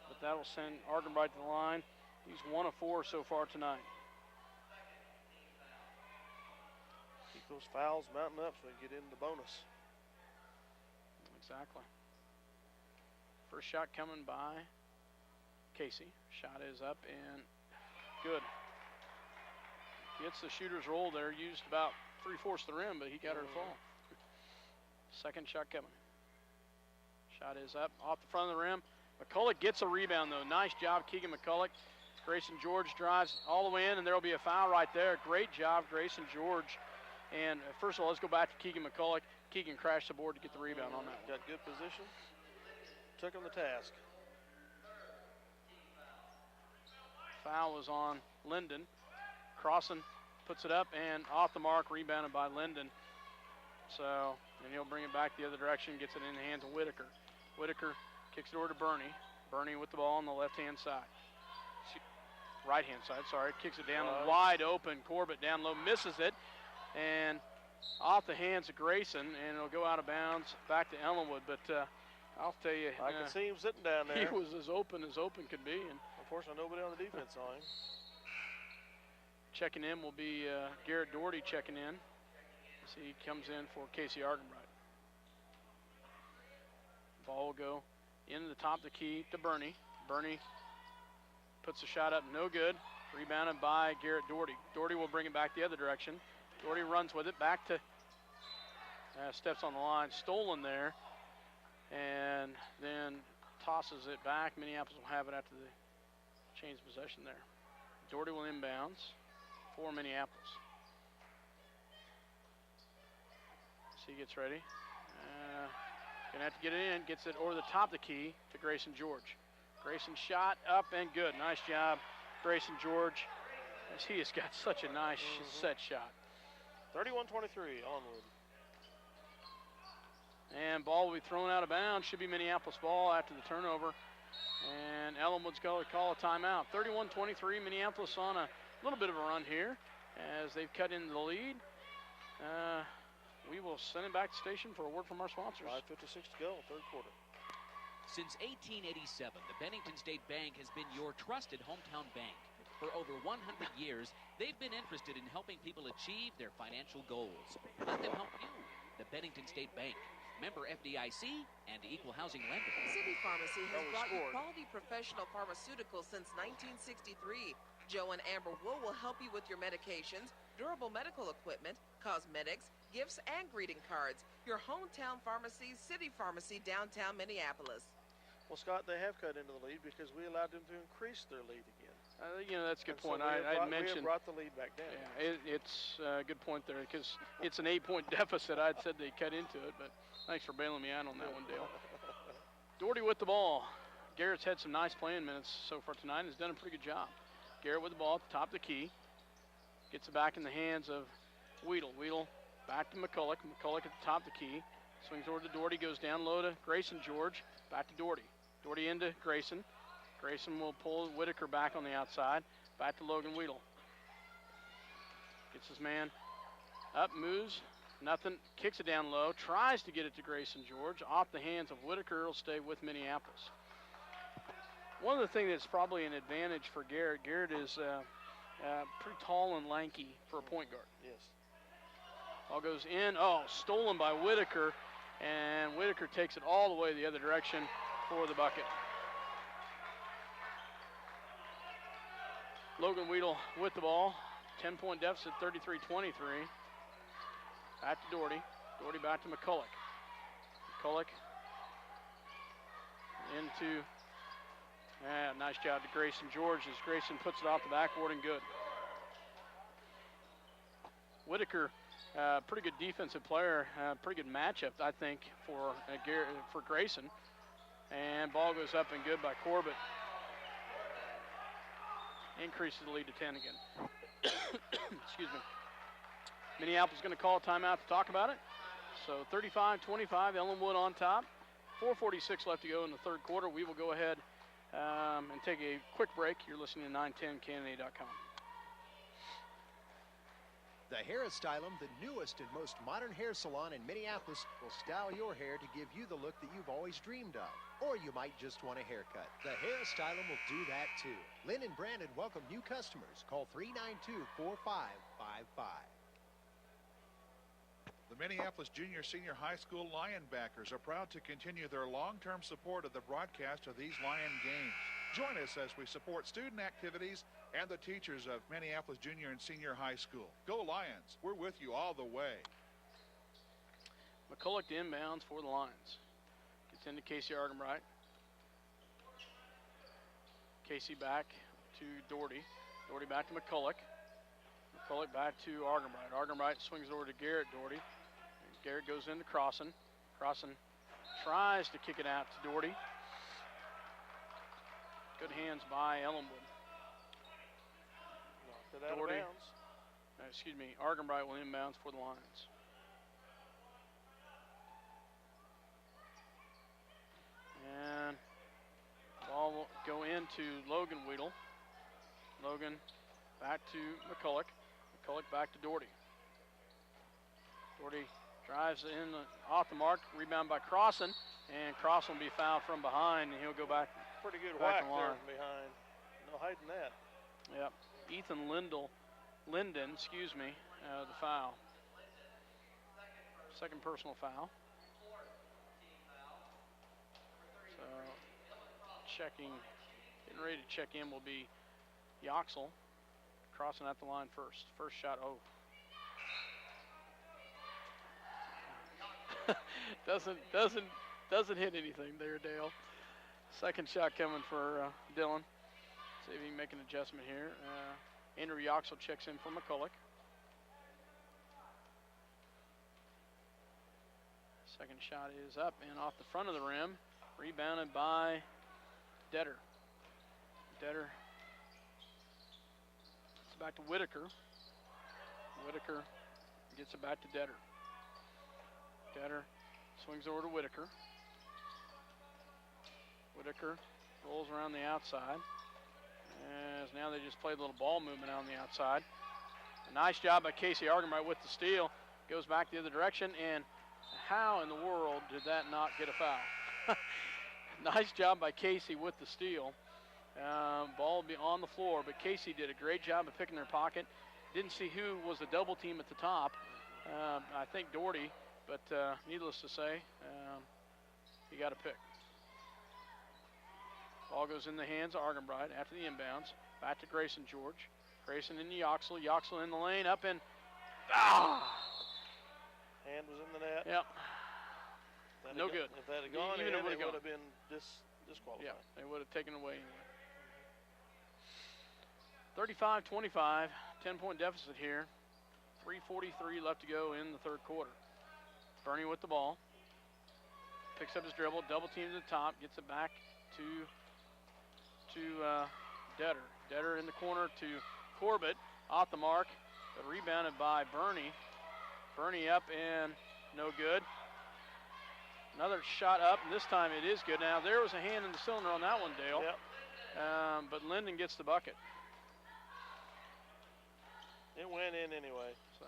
But that will send Argenbright to the line. He's 1 of 4 so far tonight. Those fouls mounting up so we get into the bonus. Exactly. First shot coming by Casey. Shot is up and good. Gets the shooter's roll there. Used about 3/4 the rim, but he got her to fall. Second shot coming. Shot is up off the front of the rim. McCulloch gets a rebound, though. Nice job, Keegan McCulloch. Grayson George drives all the way in, and there will be a foul right there. Great job, Grayson George. And first of all, let's go back to Keegan McCulloch. Keegan crashed the board to get the rebound on that one. Got good position. Took him the task. Foul was on Linden. Crossan puts it up and off the mark, rebounded by Linden. So, and he'll bring it back the other direction, gets it in the hands of Whitaker. Whitaker kicks it over to Bernie. Bernie with the ball on the left-hand side. Right-hand side, sorry. Kicks it down wide open. Corbett down low, misses it. And off the hands of Grayson, and it'll go out of bounds back to Ellinwood. But I'll tell you, I can see him sitting down there. He was as open could be. And unfortunately, nobody on the defense saw him. Checking in will be Garrett Doherty checking in. As he comes in for Casey Argenbright. Ball will go into the top of the key to Bernie. Bernie puts the shot up, no good. Rebounded by Garrett Doherty. Doherty will bring it back the other direction. Doherty runs with it back to, steps on the line, stolen there, and then tosses it back. Minneapolis will have it after the change of possession there. Doherty will inbounds for Minneapolis. As he gets ready. Gonna have to get it in, gets it over the top of the key to Grayson George. Grayson shot up and good. Nice job, Grayson George, as he has got such a nice set shot. 31-23, Ellinwood. And ball will be thrown out of bounds. Should be Minneapolis ball after the turnover. And Ellinwood's going to call a timeout. 31-23, Minneapolis on a little bit of a run here as they've cut into the lead. We will send it back to the station for a word from our sponsors. 5:56 to go, third quarter. Since 1887, the Bennington State Bank has been your trusted hometown bank. For over 100 years, they've been interested in helping people achieve their financial goals. Let them help you. The Bennington State Bank, member FDIC and equal housing lender. City Pharmacy has brought you quality professional pharmaceuticals since 1963. Joe and Amber Wool will help you with your medications, durable medical equipment, cosmetics, gifts, and greeting cards. Your hometown pharmacy, City Pharmacy, downtown Minneapolis. Well, Scott, they have cut into the lead because we allowed them to increase their lead again. That's a good point. So I mentioned. We brought the lead back down. Yeah, it's a good point there because it's an 8-point deficit. I'd said they cut into it, but thanks for bailing me out on that one, Dale. Doherty with the ball. Garrett's had some nice playing minutes so far tonight and has done a pretty good job. Garrett with the ball at the top of the key. Gets it back in the hands of Weedle. Weedle back to McCulloch. McCulloch at the top of the key. Swings over to Doherty, goes down low to Grayson George. Back to Doherty. Doherty into Grayson. Grayson will pull Whitaker back on the outside. Back to Logan Weedle. Gets his man up, moves. Nothing. Kicks it down low. Tries to get it to Grayson George. Off the hands of Whitaker. It'll stay with Minneapolis. One of the things that's probably an advantage for Garrett, Garrett is pretty tall and lanky for a point guard. Yes. Ball goes in. Oh, stolen by Whitaker. And Whitaker takes it all the way the other direction for the bucket. Logan Weedle with the ball. 10-point deficit, 33-23. Back to Doherty. Doherty back to McCulloch. McCulloch into... nice job to Grayson George as Grayson puts it off the backboard and good. Whitaker, pretty good defensive player, pretty good matchup, I think, for Grayson. And ball goes up and good by Corbett. Increases the lead to 10 again. Excuse me. Minneapolis is going to call a timeout to talk about it. So 35-25, Ellinwood on top. 4:46 left to go in the third quarter. We will go ahead and take a quick break. You're listening to 910KNA.com. The Hairstylum, the newest and most modern hair salon in Minneapolis, will style your hair to give you the look that you've always dreamed of. Or you might just want a haircut. The Hairstylum will do that too. Lynn and Brandon welcome new customers. Call 392-4555. The Minneapolis Junior Senior High School Lionbackers are proud to continue their long-term support of the broadcast of these Lion games. Join us as we support student activities and the teachers of Minneapolis Junior and Senior High School. Go Lions! We're with you all the way. McCulloch to inbounds for the Lions. Gets into Casey Argenbright. Casey back to Doherty. Doherty back to McCulloch. McCulloch back to Argenbright. Argenbright swings it over to Garrett Doherty. Garrett goes into Crossan. Crossan tries to kick it out to Doherty. Good hands by Ellinwood. Knocked it out of bounds. Argenbright will inbounds for the Lions. And ball will go into Logan Weedle. Logan back to McCulloch. McCulloch back to Doherty. Doherty drives in off the mark, rebound by Crossan, and Crossan will be fouled from behind, and he'll go back. Pretty good back whack there from behind. No hiding that. Yep. Ethan Linden, the foul. Second personal foul. So getting ready to check in will be Yoxel. Crossing at the line first. First shot, doesn't hit anything there, Dale. Second shot coming for Dylan. See if he can make an adjustment here. Andrew Yoxel checks in for McCulloch. Second shot is up and off the front of the rim. Rebounded by Detter. Detter. It's back to Whitaker. Whitaker gets it back to Detter. Detter swings over to Whitaker. Whitaker rolls around the outside. As now they just played a little ball movement out on the outside. A nice job by Casey Argenbright with the steal. Goes back the other direction, and how in the world did that not get a foul? Nice job by Casey with the steal. Ball will be on the floor, but Casey did a great job of picking their pocket. Didn't see who was the double team at the top. I think Doherty, but needless to say, he got a pick. Ball goes in the hands of Argenbright after the inbounds. Back to Grayson George. Grayson into Yoxel. Yoxel in the lane, up and hand was in the net. Yep. No good. If that had gone in, it would have been disqualified. Yeah, they would have taken away anyway. 35-25, 10-point deficit here. 3:43 left to go in the third quarter. Bernie with the ball. Picks up his dribble, double team to the top, gets it back to Detter. Detter in the corner to Corbett, off the mark, but rebounded by Bernie. Bernie up and no good. Another shot up, and this time it is good. Now, there was a hand in the cylinder on that one, Dale. Yep. But Linden gets the bucket. It went in anyway. So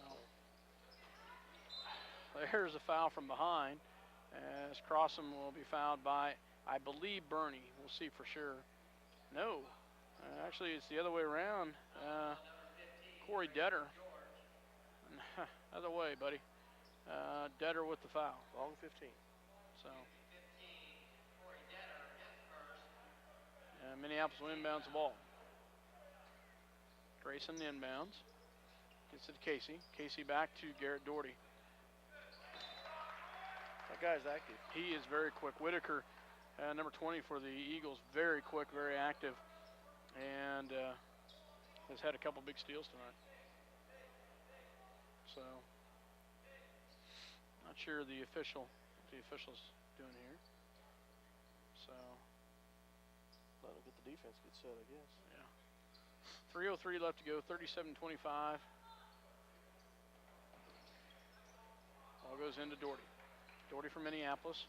there's a foul from behind, as Crossan will be fouled by, I believe, Bernie. We'll see for sure. No. Actually, it's the other way around. Corey Detter. Other way, buddy. Detter with the foul. Long 15. So Minneapolis will inbounds the ball. Grayson inbounds. Gets it to Casey. Casey back to Garrett Doherty. That guy's active. He is very quick. Whitaker, number 20 for the Eagles, very quick, very active, and has had a couple big steals tonight. So, not sure the officials doing here. So, let him get the defense get set, I guess. Yeah. 3:03 left to go. 37-25. Ball goes into Doherty. Doherty from Minneapolis.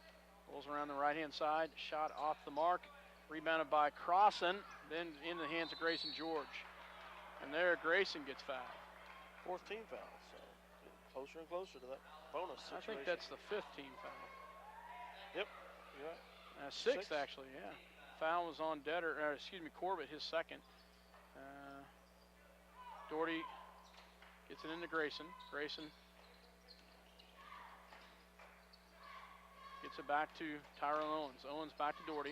Rolls around the right-hand side. Shot off the mark. Rebounded by Crossan. Then in the hands of Grayson George. And there Grayson gets fouled. Fourth team foul. So closer and closer to that bonus situation. I think that's the fifth team foul. Yep. You're right. Sixth, actually, yeah. Foul was on Corbett, his second. Doherty gets it into Grayson. Grayson Gets it back to Tyrell Owens. Owens back to Doherty.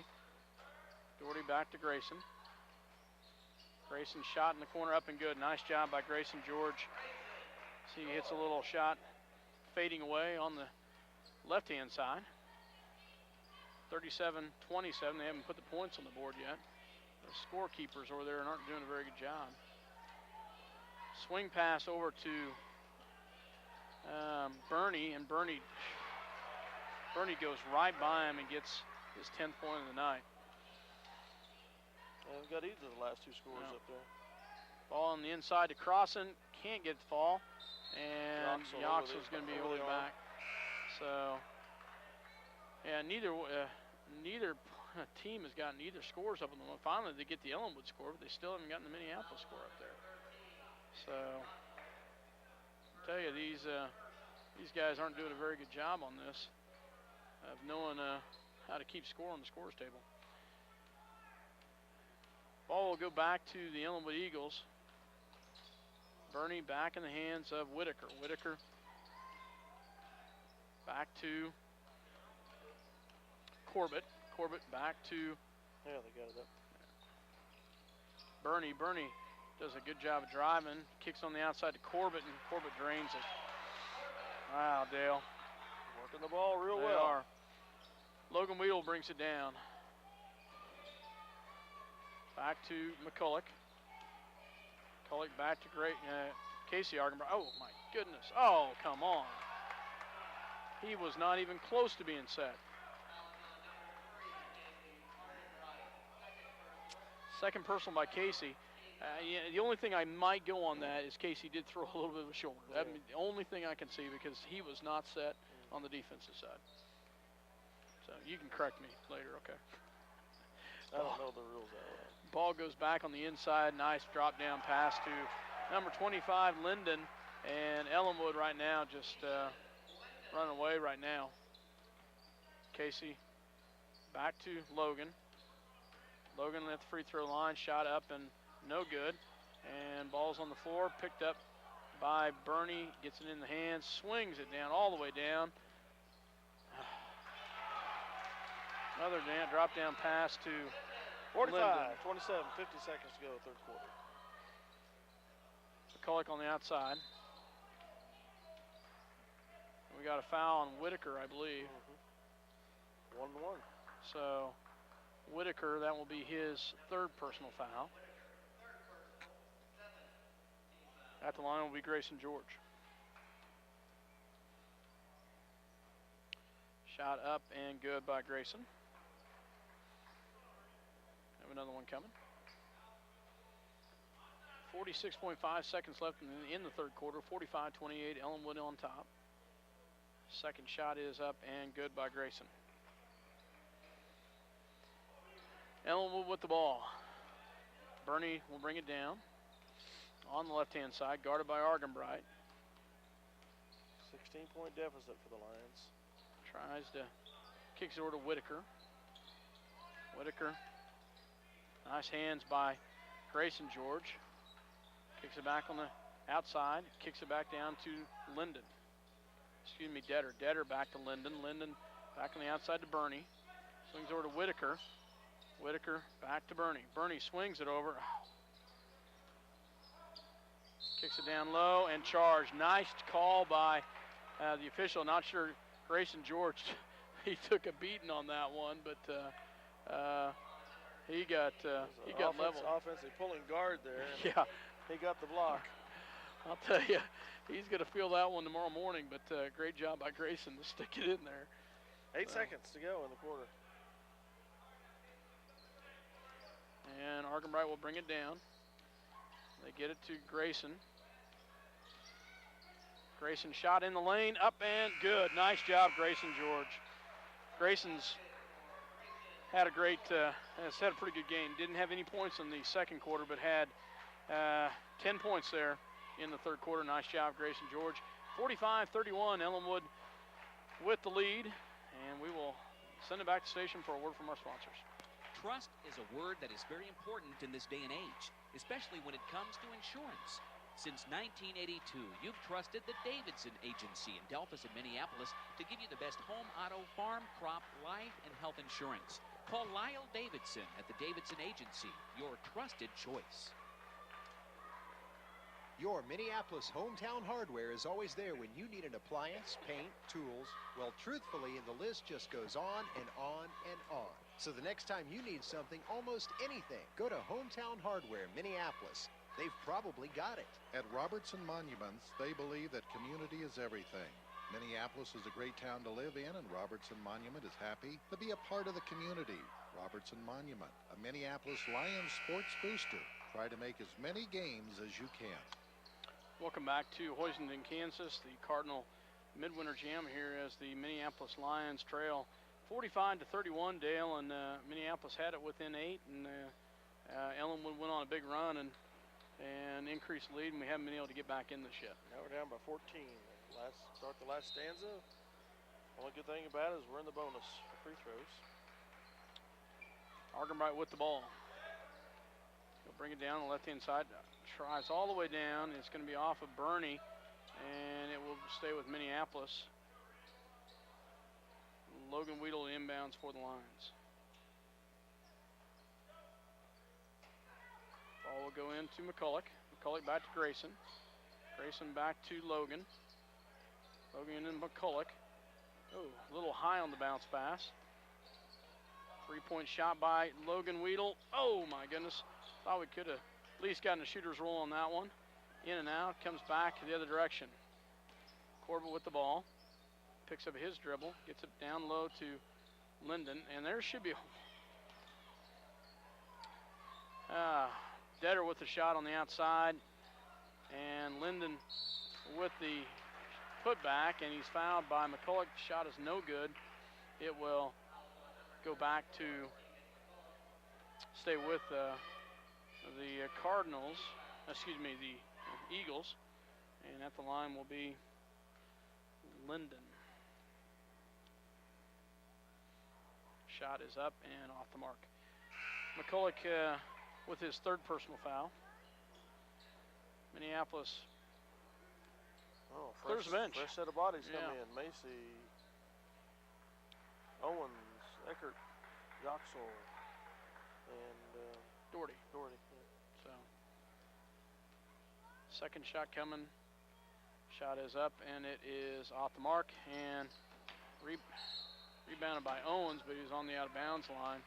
Doherty back to Grayson. Grayson shot in the corner, up and good. Nice job by Grayson George. See, he hits a little shot fading away on the left-hand side. 37-27. They haven't put the points on the board yet. The scorekeepers over there aren't doing a very good job. Swing pass over to Bernie, and Bernie goes right by him and gets his 10th point of the night. And got either of the last two scores up there. Ball on the inside to Crossan. Can't get the fall. And Yoxel's going to be early back. So, yeah, neither team has gotten either scores up on the one. Finally, they get the Ellinwood score, but they still haven't gotten the Minneapolis score up there. So, I'll tell you, these guys aren't doing a very good job on this of knowing how to keep score on the scores table. Ball will go back to the Ellinwood Eagles. Bernie back in the hands of Whitaker. Whitaker back to Corbett. Corbett back to they got it up. Bernie. Bernie does a good job of driving. Kicks on the outside to Corbett, and Corbett drains it. Wow, Dale. Working the ball real They well. are. Logan Weedle brings it down. Back to McCulloch. McCulloch back to Casey Argenbright. Oh, my goodness. Oh, come on. He was not even close to being set. Second personal by Casey. Yeah, the only thing I might go on that is Casey did throw a little bit of a shoulder. That's the only thing I can see because he was not set on the defensive side. So you can correct me later, okay? I don't know the rules that well. Ball goes back on the inside. Nice drop down pass to number 25, Linden. And Ellinwood right now just running away right now. Casey back to Logan. Logan at the free throw line, shot up and no good. And ball's on the floor, picked up by Bernie, gets it in the hands, swings it down all the way down. Another drop down pass to 45, Linden. 27, 50 seconds to go, third quarter. McCulloch on the outside. We got a foul on Whitaker, I believe. 1-1. So Whitaker, that will be his third personal foul. At the line will be Grayson George. Shot up and good by Grayson. Have another one coming. 46.5 seconds left in the third quarter. 45-28, Ellinwood on top. Second shot is up and good by Grayson. Ellinwood with the ball. Bernie will bring it down on the left-hand side, guarded by Argenbright. 16-point deficit for the Lions. Tries to kick it over to Whitaker. Whitaker, nice hands by Grayson George. Kicks it back on the outside, kicks it back down to Linden. Excuse me, Detter. Detter back to Linden. Linden back on the outside to Bernie. Swings over to Whitaker. Whitaker back to Bernie. Bernie swings it over. Kicks it down low and charged. Nice call by the official. Not sure Grayson George, he took a beating on that one, but he got leveled. Offensive pulling guard there. Yeah. He got the block. I'll tell you, he's going to feel that one tomorrow morning, but great job by Grayson to stick it in there. 8 seconds to go in the quarter. And Argenbright will bring it down. They get it to Grayson. Grayson shot in the lane, up and good. Nice job, Grayson George. Grayson's had a great, has had a pretty good game. Didn't have any points in the second quarter, but had 10 points there in the third quarter. Nice job, Grayson George. 45-31, Ellinwood with the lead. And we will send it back to the station for a word from our sponsors. Trust is a word that is very important in this day and age, especially when it comes to insurance. Since 1982, you've trusted the Davidson Agency in Delphus and Minneapolis to give you the best home, auto, farm, crop, life, and health insurance. Call Lyle Davidson at the Davidson Agency, your trusted choice. Your Minneapolis hometown hardware is always there when you need an appliance, paint, tools. Well, truthfully, the list just goes on and on and on. So the next time you need something, almost anything, go to Hometown Hardware, Minneapolis. They've probably got it. At Robertson Monuments, they believe that community is everything. Minneapolis is a great town to live in, and Robertson Monument is happy to be a part of the community. Robertson Monument, a Minneapolis Lions sports booster. Try to make as many games as you can. Welcome back to Hoisington, Kansas, the Cardinal Midwinter Jam here as the Minneapolis Lions trail 45-31. Dale and Minneapolis had it within 8, and Ellinwood went on a big run and increased lead, and we haven't been able to get back in this yet. Now we're down by 14. Start the last stanza. Only good thing about it is we're in the bonus for free throws. Argenbright with the ball. He'll bring it down on the left-hand side. Tries all the way down. It's going to be off of Bernie, and it will stay with Minneapolis. Logan Weedle inbounds for the Lions. Ball will go into McCulloch. McCulloch back to Grayson. Grayson back to Logan. Logan and McCulloch. Oh, a little high on the bounce pass. Three-point shot by Logan Weedle. Oh, my goodness. Thought we could have at least gotten a shooter's roll on that one. In and out, comes back the other direction. Corbett with the ball. Picks up his dribble, gets it down low to Linden, and there should be Detter with the shot on the outside, and Linden with the putback, and he's fouled by McCulloch. Shot is no good. It will go back to stay with the Cardinals, the Eagles, and at the line will be Linden. Shot is up and off the mark. McCulloch with his third personal foul. Minneapolis clears the bench. Fresh set of bodies come in. Macy, Owens, Eckert, Yoxel, and Doherty. Yeah. So, second shot coming. Shot is up and it is off the mark, and rebounded by Owens, but he was on the out of bounds line.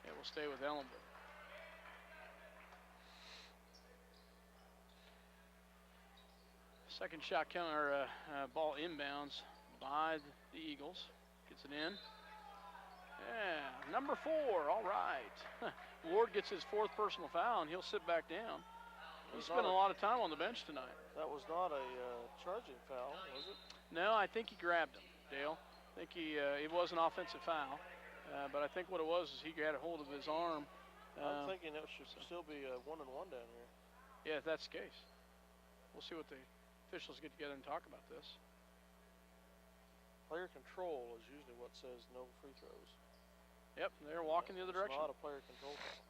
It will stay with Ellenwood. Second shot coming, or ball inbounds by the Eagles. Gets it in. Yeah, number 4, all right. Ward gets his 4th personal foul, and he'll sit back down. He spent a lot of time on the bench tonight. That was not a charging foul, was it? No, I think he grabbed him, Dale. I think it was an offensive foul, but I think what it was is he got a hold of his arm. I'm thinking it should still be a 1-and-1 down here. Yeah, if that's the case. We'll see what the officials get together and talk about this. Player control is usually what says no free throws. Yep, they're walking the other direction. It's not a player control foul.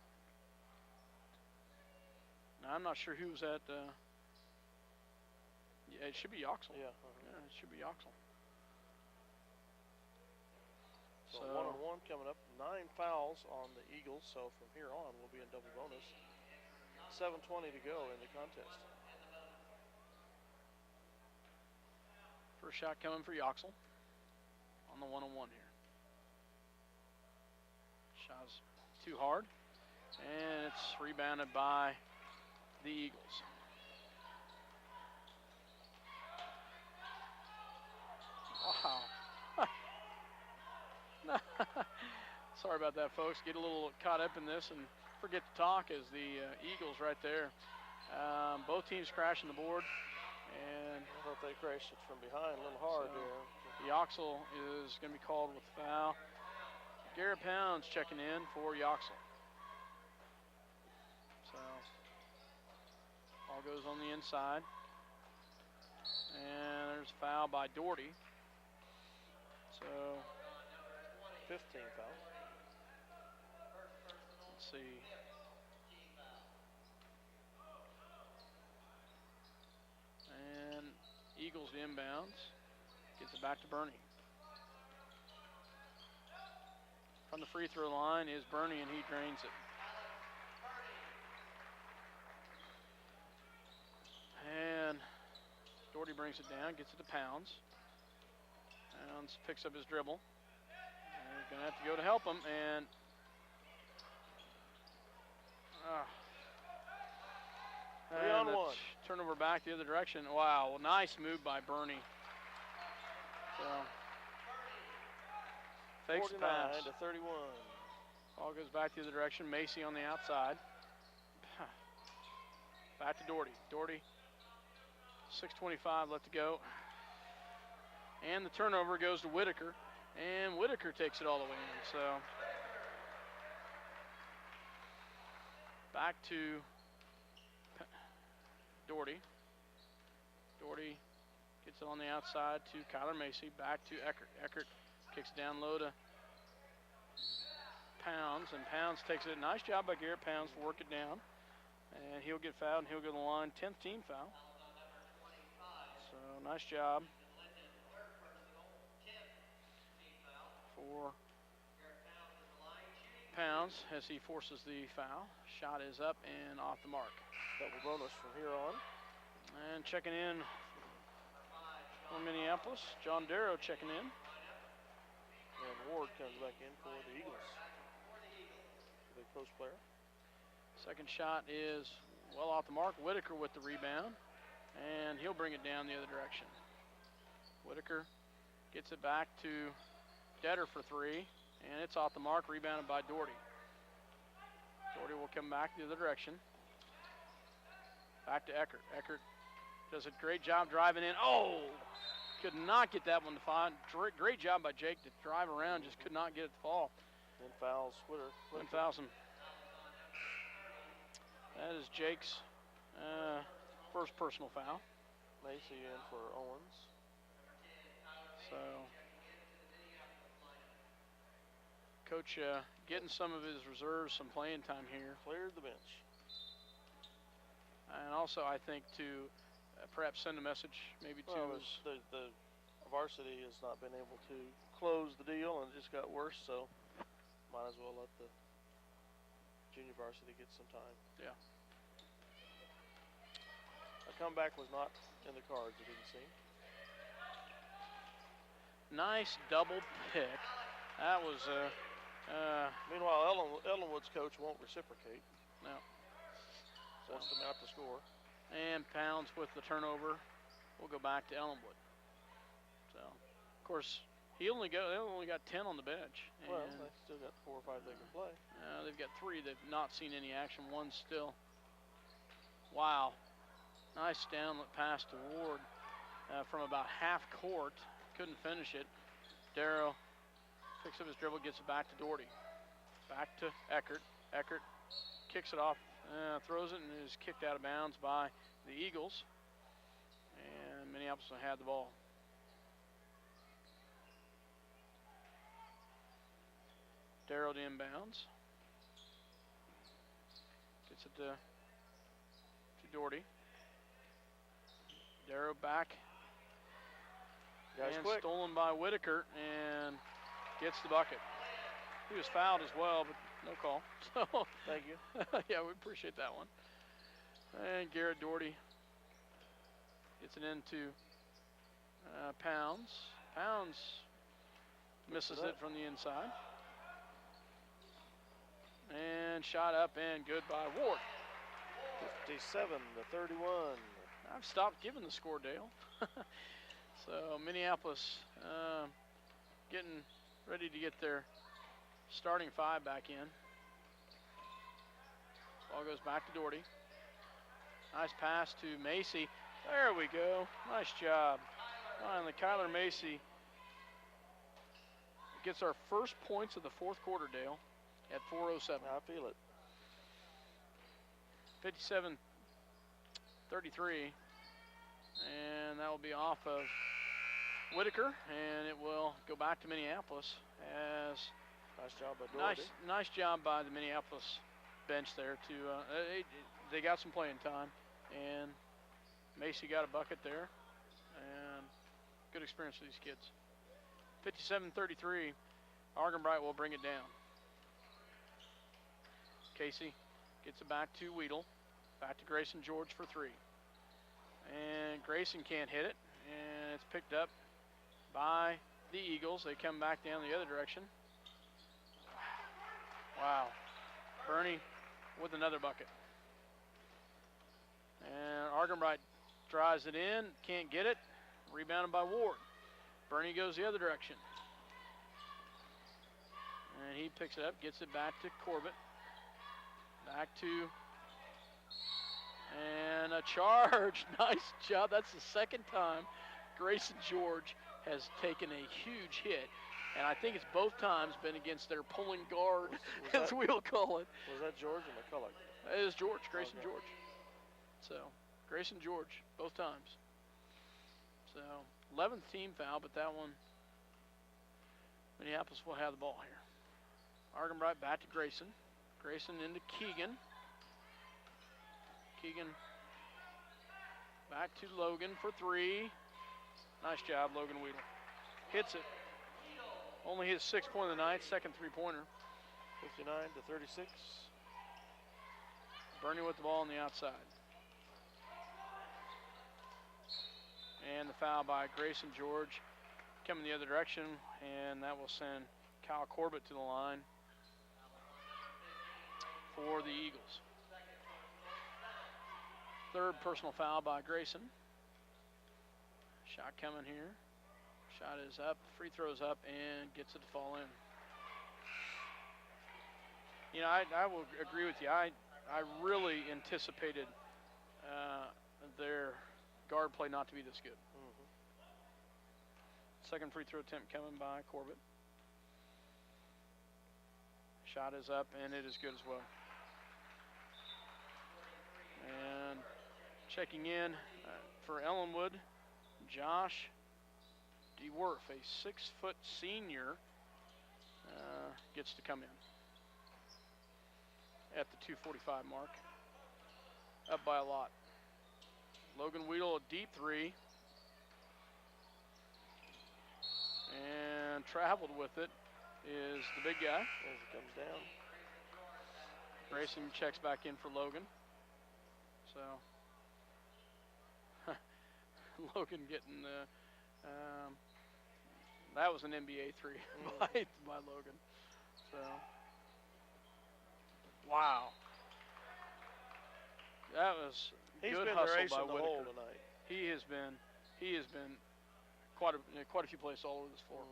Now, I'm not sure who was at. Yeah, it should be Yoxel. Yeah. Yeah, it should be Yoxel. So 1-on-1 coming up. 9 fouls on the Eagles. So from here on, we'll be in double bonus. 7:20 to go in the contest. First shot coming for Yoxel on the 1-on-1 here. Shot's too hard, and it's rebounded by the Eagles. Wow. Sorry about that, folks. Get a little caught up in this and forget to talk as the Eagles right there. Both teams crashing the board. And I thought they crashed it from behind a little hard there. Yoxel is going to be called with the foul. Garrett Pounds checking in for Yoxel. So, ball goes on the inside. And there's a foul by Doherty. So, 15 foul. Let's see. Eagles the inbounds. Gets it back to Bernie. From the free throw line is Bernie, and he drains it. And Doherty brings it down, gets it to Pounds. Pounds picks up his dribble. And he's going to have to go to help him, and three on one. Turnover back the other direction. Wow, well, nice move by Bernie. So, fakes the pass. 49 to 31. Ball goes back the other direction. Macy on the outside. Back to Doherty. Doherty, 6:25 left to go. And the turnover goes to Whitaker. And Whitaker takes it all the way in. So, back to Doherty. Doherty gets it on the outside to Kyler Macy. Back to Eckert. Eckert kicks it down low to Pounds, and Pounds takes it. Nice job by Garrett Pounds to work it down. And he'll get fouled, and he'll go to the line. 10th team foul. So, nice job for Pounds as he forces the foul. Shot is up and off the mark. Double bonus from here on. And checking in for Minneapolis, John Darrow checking in. And Ward comes back in for the Eagles. The post player. Second shot is well off the mark. Whitaker with the rebound, and he'll bring it down the other direction. Whitaker gets it back to Detter for three, and it's off the mark, rebounded by Doherty. Doherty will come back the other direction. Back to Eckert. Eckert does a great job driving in. Oh, could not get that one to fall. Great job by Jake to drive around, just could not get it to fall. Then fouls Whitaker. Then fouls him. That is Jake's first personal foul. Macy in for Owens. So, Coach getting some of his reserves some playing time here. Cleared the bench. And also, I think to perhaps send a message maybe to the varsity has not been able to close the deal, and it just got worse, so might as well let the junior varsity get some time. Yeah. A comeback was not in the cards, it didn't seem. Nice double pick. That was meanwhile, Ellinwood's coach won't reciprocate. No. Sends them out to score. And Pounds with the turnover. We'll go back to Ellinwood. So, of course, they only got 10 on the bench. Well, they still got 4 or 5 they can play. They've got 3 they've not seen any action. One still. Wow. Nice downlet pass to Ward from about half court. Couldn't finish it. Darrow picks up his dribble, gets it back to Doherty. Back to Eckert. Eckert kicks it off, throws it, and is kicked out of bounds by the Eagles. And Minneapolis had the ball. Darrow to inbounds. Gets it to Doherty. Darrow back. And quick. Stolen by Whitaker and gets the bucket. He was fouled as well, but no call. So thank you. Yeah, we appreciate that one. And Garrett Doherty gets it into Pounds. Pounds misses it from the inside. And shot up and good by Ward. 57 to 31. I've stopped giving the score, Dale. So Minneapolis getting ready to get their starting 5 back in. Ball goes back to Doherty. Nice pass to Macy. There we go. Nice job. Finally, Kyler Macy gets our first points of the fourth quarter, Dale, at 4:07. I feel it. 57-33. And that will be off of Whitaker, and it will go back to Minneapolis as nice job by Doherty. Nice job by the Minneapolis bench there to they got some playing time, and Macy got a bucket there. and good experience for these kids. 57-33, Argenbright will bring it down. Casey gets it back to Weedle. Back to Grayson George for three. And Grayson can't hit it, and it's picked up by the Eagles. They come back down the other direction. Wow. Bernie with another bucket. And Argenbright drives it in, can't get it. Rebounded by Ward. Bernie goes the other direction. And he picks it up, gets it back to Corbett. Back to, and a charge. Nice job. That's the second time Grayson George has taken a huge hit. And I think it's both times been against their pulling guard, as we'll call it. Was that George or McCulloch? It is George, Grayson George. So, Grayson George, both times. So, 11th team foul, but that one, Minneapolis will have the ball here. Argenbright back to Grayson. Grayson into Keegan. Keegan back to Logan for three. Nice job, Logan Weedle. Hits it. Only his 6th point of the night, second three-pointer. 59-36. Bernie with the ball on the outside. And the foul by Grayson George coming the other direction, and that will send Kyle Corbett to the line for the Eagles. Third personal foul by Grayson. Shot coming here. Shot is up, free throws up, and gets it to fall in. You know, I will agree with you. I really anticipated their guard play not to be this good. Second free throw attempt coming by Corbett. Shot is up, and it is good as well. And checking in for Ellinwood, Josh DeWerf, a 6-foot senior, gets to come in at the 2:45 mark. Up by a lot. Logan Weedle, a deep three. And traveled with it is the big guy. As it comes down. Grayson checks back in for Logan. So, Logan getting the, that was an NBA three by Logan. So, wow. That was good hustle by Whitaker. Tonight. He has been quite a few plays all over this floor.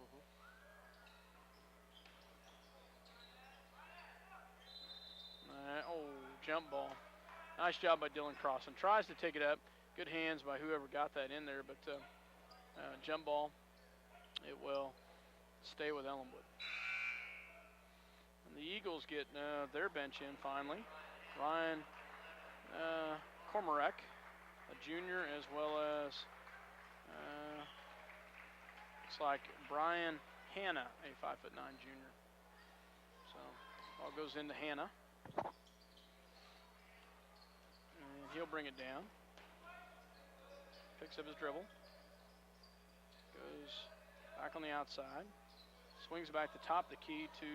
Jump ball. Nice job by Dylan Crossan. Tries to take it up. Good hands by whoever got that in there, but jump ball. It will stay with Ellinwood. And the Eagles get their bench in finally. Ryan Cormorek, a junior, as well as looks like Brian Hanna, a 5'9" junior. So ball goes into Hanna. And he'll bring it down. Picks up his dribble. Goes back on the outside. Swings back to top the key to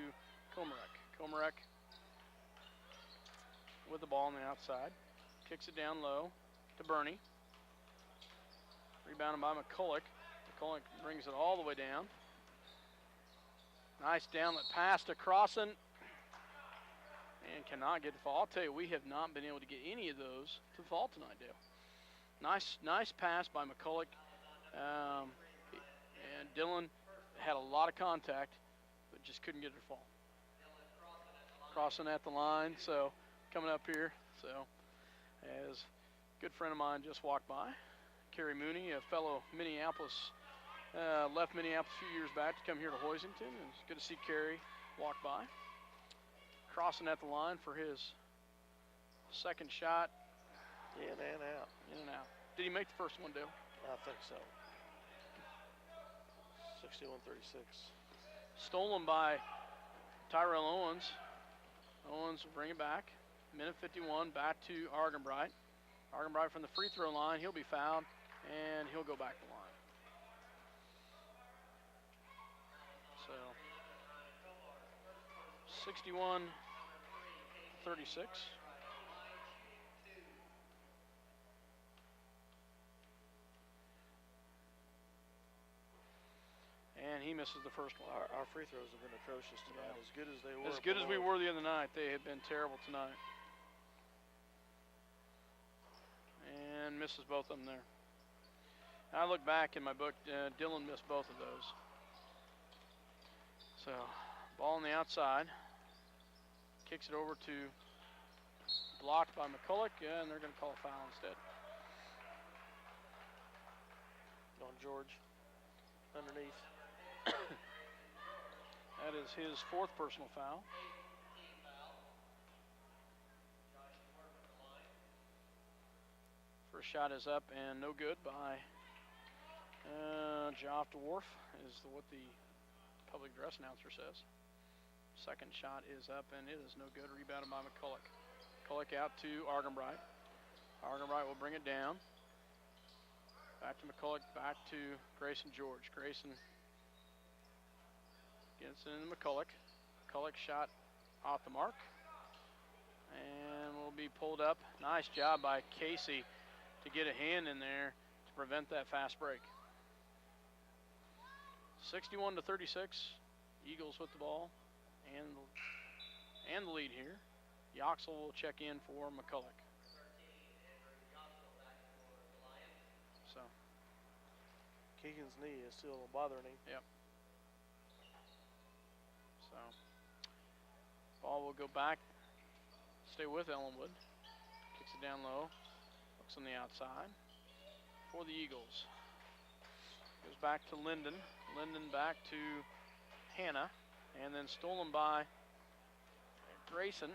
Komarek. Komarek with the ball on the outside. Kicks it down low to Bernie. Rebounded by McCulloch. McCulloch brings it all the way down. Nice downlet pass to Crossan. And cannot get the fall. I'll tell you, we have not been able to get any of those to fall tonight, Dale. Nice pass by McCulloch. And Dylan had a lot of contact, but just couldn't get it to fall. Crossing at the line, so coming up here. So as a good friend of mine just walked by, Kerry Mooney, a fellow Minneapolis, left Minneapolis a few years back to come here to Hoisington. It's good to see Kerry walk by. Crossing at the line for his second shot. In and out. In and out. Did he make the first one, Dale? I think so. 61-36. Stolen by Tyrell Owens. Owens will bring it back. Minute 51, back to Argenbright. Argenbright from the free throw line. He'll be fouled, and he'll he'll go back to the line. So 61-36. And he misses the first one. Our free throws have been atrocious tonight. Yeah. As good as they were. As good as we were the other night, they have been terrible tonight. And misses both of them there. I look back in my book, Dylan missed both of those. So, ball on the outside. Kicks it over to, blocked by McCulloch, and they're going to call a foul instead. On George, underneath. That is his fourth personal foul. First shot is up and no good by Joff Dwarf, is what the public address announcer says. Second shot is up and it is no good. Rebounded by McCulloch. McCulloch out to Argenbright. Argenbright will bring it down. Back to McCulloch, back to Grayson George. Grayson gets it into McCulloch. McCulloch shot off the mark and will be pulled up. Nice job by Casey to get a hand in there to prevent that fast break. 61-36. Eagles with the ball and the lead here. Yoxel will check in for McCulloch. So Keegan's knee is still bothering him. Yep. So ball will go back. Stay with Ellinwood. Kicks it down low. Looks on the outside for the Eagles. Goes back to Linden. Linden back to Hannah. And then stolen by Grayson.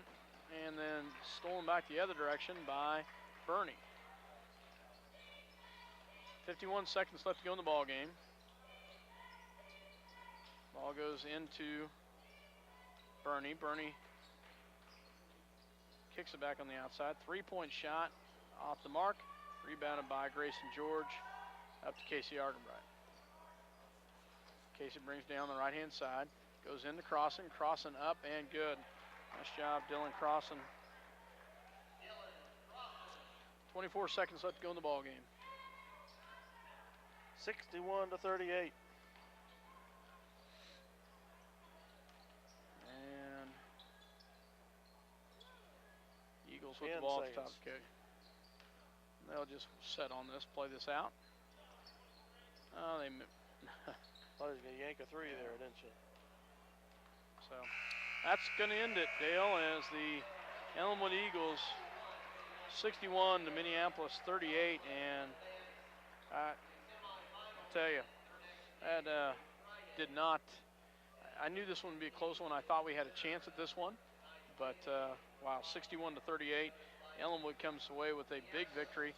And then stolen back the other direction by Bernie. 51 seconds left to go in the ball game. Ball goes into Bernie. Bernie kicks it back on the outside. 3-point shot off the mark. Rebounded by Grayson George up to Casey Argenbright. Casey brings down the right-hand side. Goes into Crossan. Crossan up and good. Nice job, Dylan Crossan. 24 seconds left to go in the ball game. 61-38. And Eagles with the ball at the top of the keg. They'll just set on this, play this out. Oh, they thought he was going to yank a three there, didn't you? So that's going to end it, Dale, as the Ellinwood Eagles 61 to Minneapolis 38. And I tell you, that did not. I knew this one would be a close one. I thought we had a chance at this one, but wow, 61 to 38. Ellinwood comes away with a big victory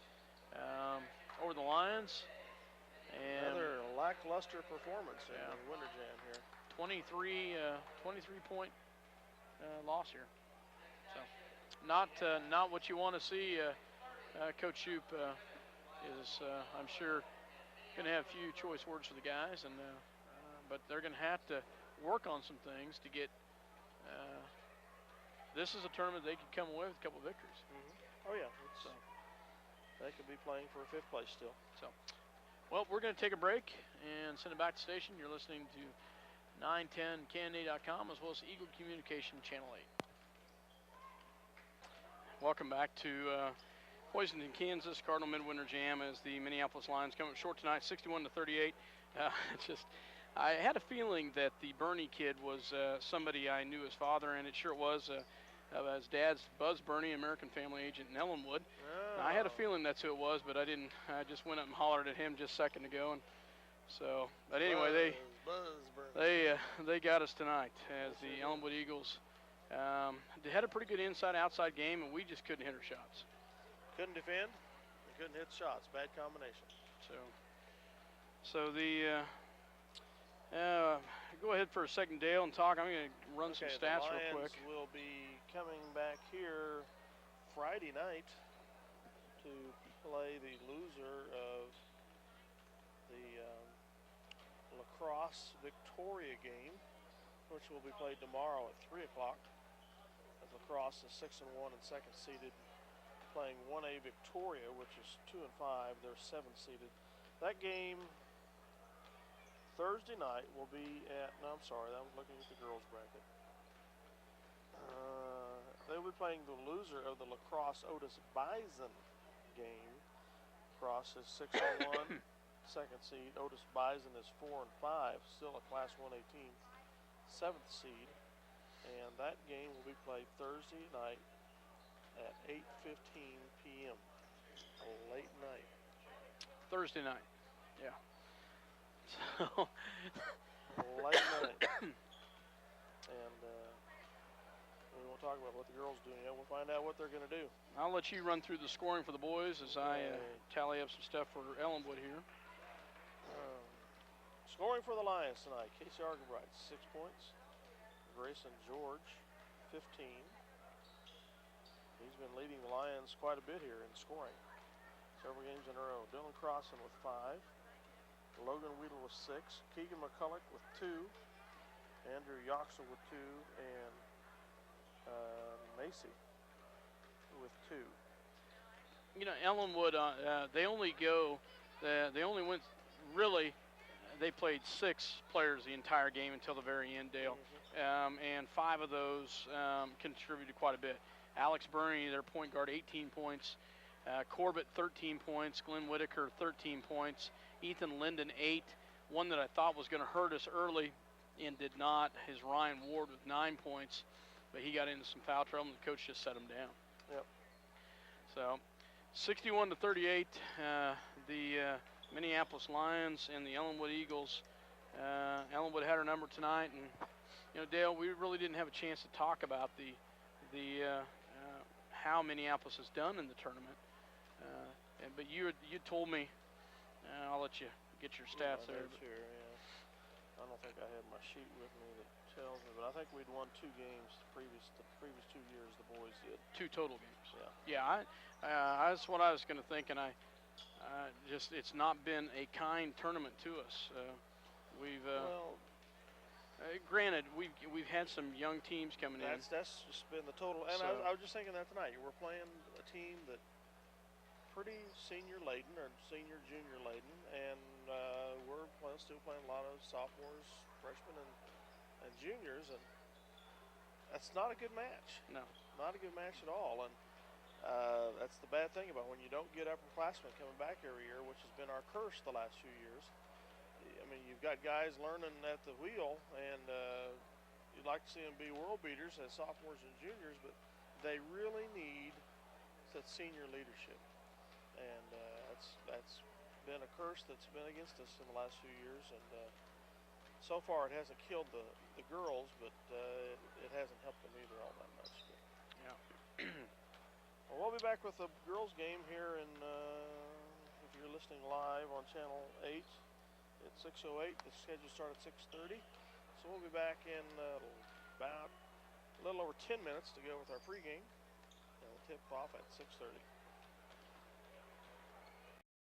over the Lions. And another lackluster performance in the Winter Jam here. 23-point loss here. So not what you want to see. Coach Shoup is, I'm sure, going to have a few choice words for the guys, and but they're going to have to work on some things to get. This is a tournament they could come away with a couple victories. Oh yeah, so they could be playing for 5th place still. So, well, we're going to take a break and send it back to the station. You're listening to 910canada.com as well as Eagle Communication Channel 8. Welcome back to Hoisington, Kansas, Cardinal Midwinter Jam as the Minneapolis Lions come up short tonight, 61 to 38. I had a feeling that the Bernie kid was somebody I knew his father, and it sure was. His dad's Buzz Bernie, American Family Agent in Ellinwood. Oh. I had a feeling that's who it was, but I didn't. I just went up and hollered at him just a second ago, and so. But anyway, they got us tonight as the Ellinwood Eagles. They had a pretty good inside-outside game, and we just couldn't hit our shots. Couldn't defend. They couldn't hit shots. Bad combination. So the. Go ahead for a second, Dale, and talk. I'm going to run some stats real quick. The Lions will be coming back here Friday night to play the loser of lacrosse Victoria game, which will be played tomorrow at 3 o'clock. As lacrosse is 6-1 and second seeded, playing 1A Victoria, which is 2 and 5. They're 7th seeded. That game Thursday night will be at, no, I'm sorry, I was looking at the girls' bracket. They'll be playing the loser of the lacrosse Otis Bison game. Lacrosse is 6-1, second seed. Otis Bison is 4 and 5, still a Class 1A team, 7th seed. And that game will be played Thursday night at 8:15 p.m. Late night. Thursday night. Yeah. So late night. And we won't talk about what the girls do yet. We'll find out what they're going to do. I'll let you run through the scoring for the boys as I tally up some stuff for Ellinwood here. Scoring for the Lions tonight: Casey Argenbright, 6 points. Grayson George, 15. He's been leading the Lions quite a bit here in scoring. Several games in a row. Dylan Crossan with 5. Logan Wheeler with 6. Keegan McCulloch with 2. Andrew Yoxel with 2. And Macy with 2. You know, Ellinwood, they only went, really, they played 6 players the entire game until the very end, Dale. And 5 of those contributed quite a bit. Alex Burney, their point guard, 18 points. Corbett, 13 points. Glenn Whitaker, 13 points. Ethan Linden, 8. One that I thought was going to hurt us early and did not is Ryan Ward with 9 points. But he got into some foul trouble, and the coach just set him down. Yep. So, 61-38, the Minneapolis Lions and the Ellinwood Eagles. Ellinwood had our number tonight, and you know, Dale, we really didn't have a chance to talk about the how Minneapolis has done in the tournament. But you told me, I'll let you get your stats there. Here, yeah. I don't think I have my sheet with me that tells me, but I think we'd won 2 games the previous 2 years. The boys did 2 total games. Yeah. Yeah, that's what I was going to think, and it's not been a kind tournament to us. We've granted, we've had some young teams coming in. That's just been the total. And So, I was just thinking that tonight. We're playing a team that pretty senior laden or junior laden, and we're still playing a lot of sophomores, freshmen, and juniors, and that's not a good match. No, not a good match at all. And that's the bad thing about when you don't get upperclassmen coming back every year, which has been our curse the last few years. I mean, you've got guys learning at the wheel, and you'd like to see them be world beaters as sophomores and juniors, but they really need that senior leadership. And that's been a curse that's been against us in the last few years. And so far it hasn't killed the girls, but it hasn't helped them either all that much. But yeah. Well, we'll be back with the girls game here in, if you're listening live on Channel 8 at 6:08. The schedule starts at 6:30. So we'll be back in about a little over 10 minutes to go with our pregame. And we'll tip off at 6:30.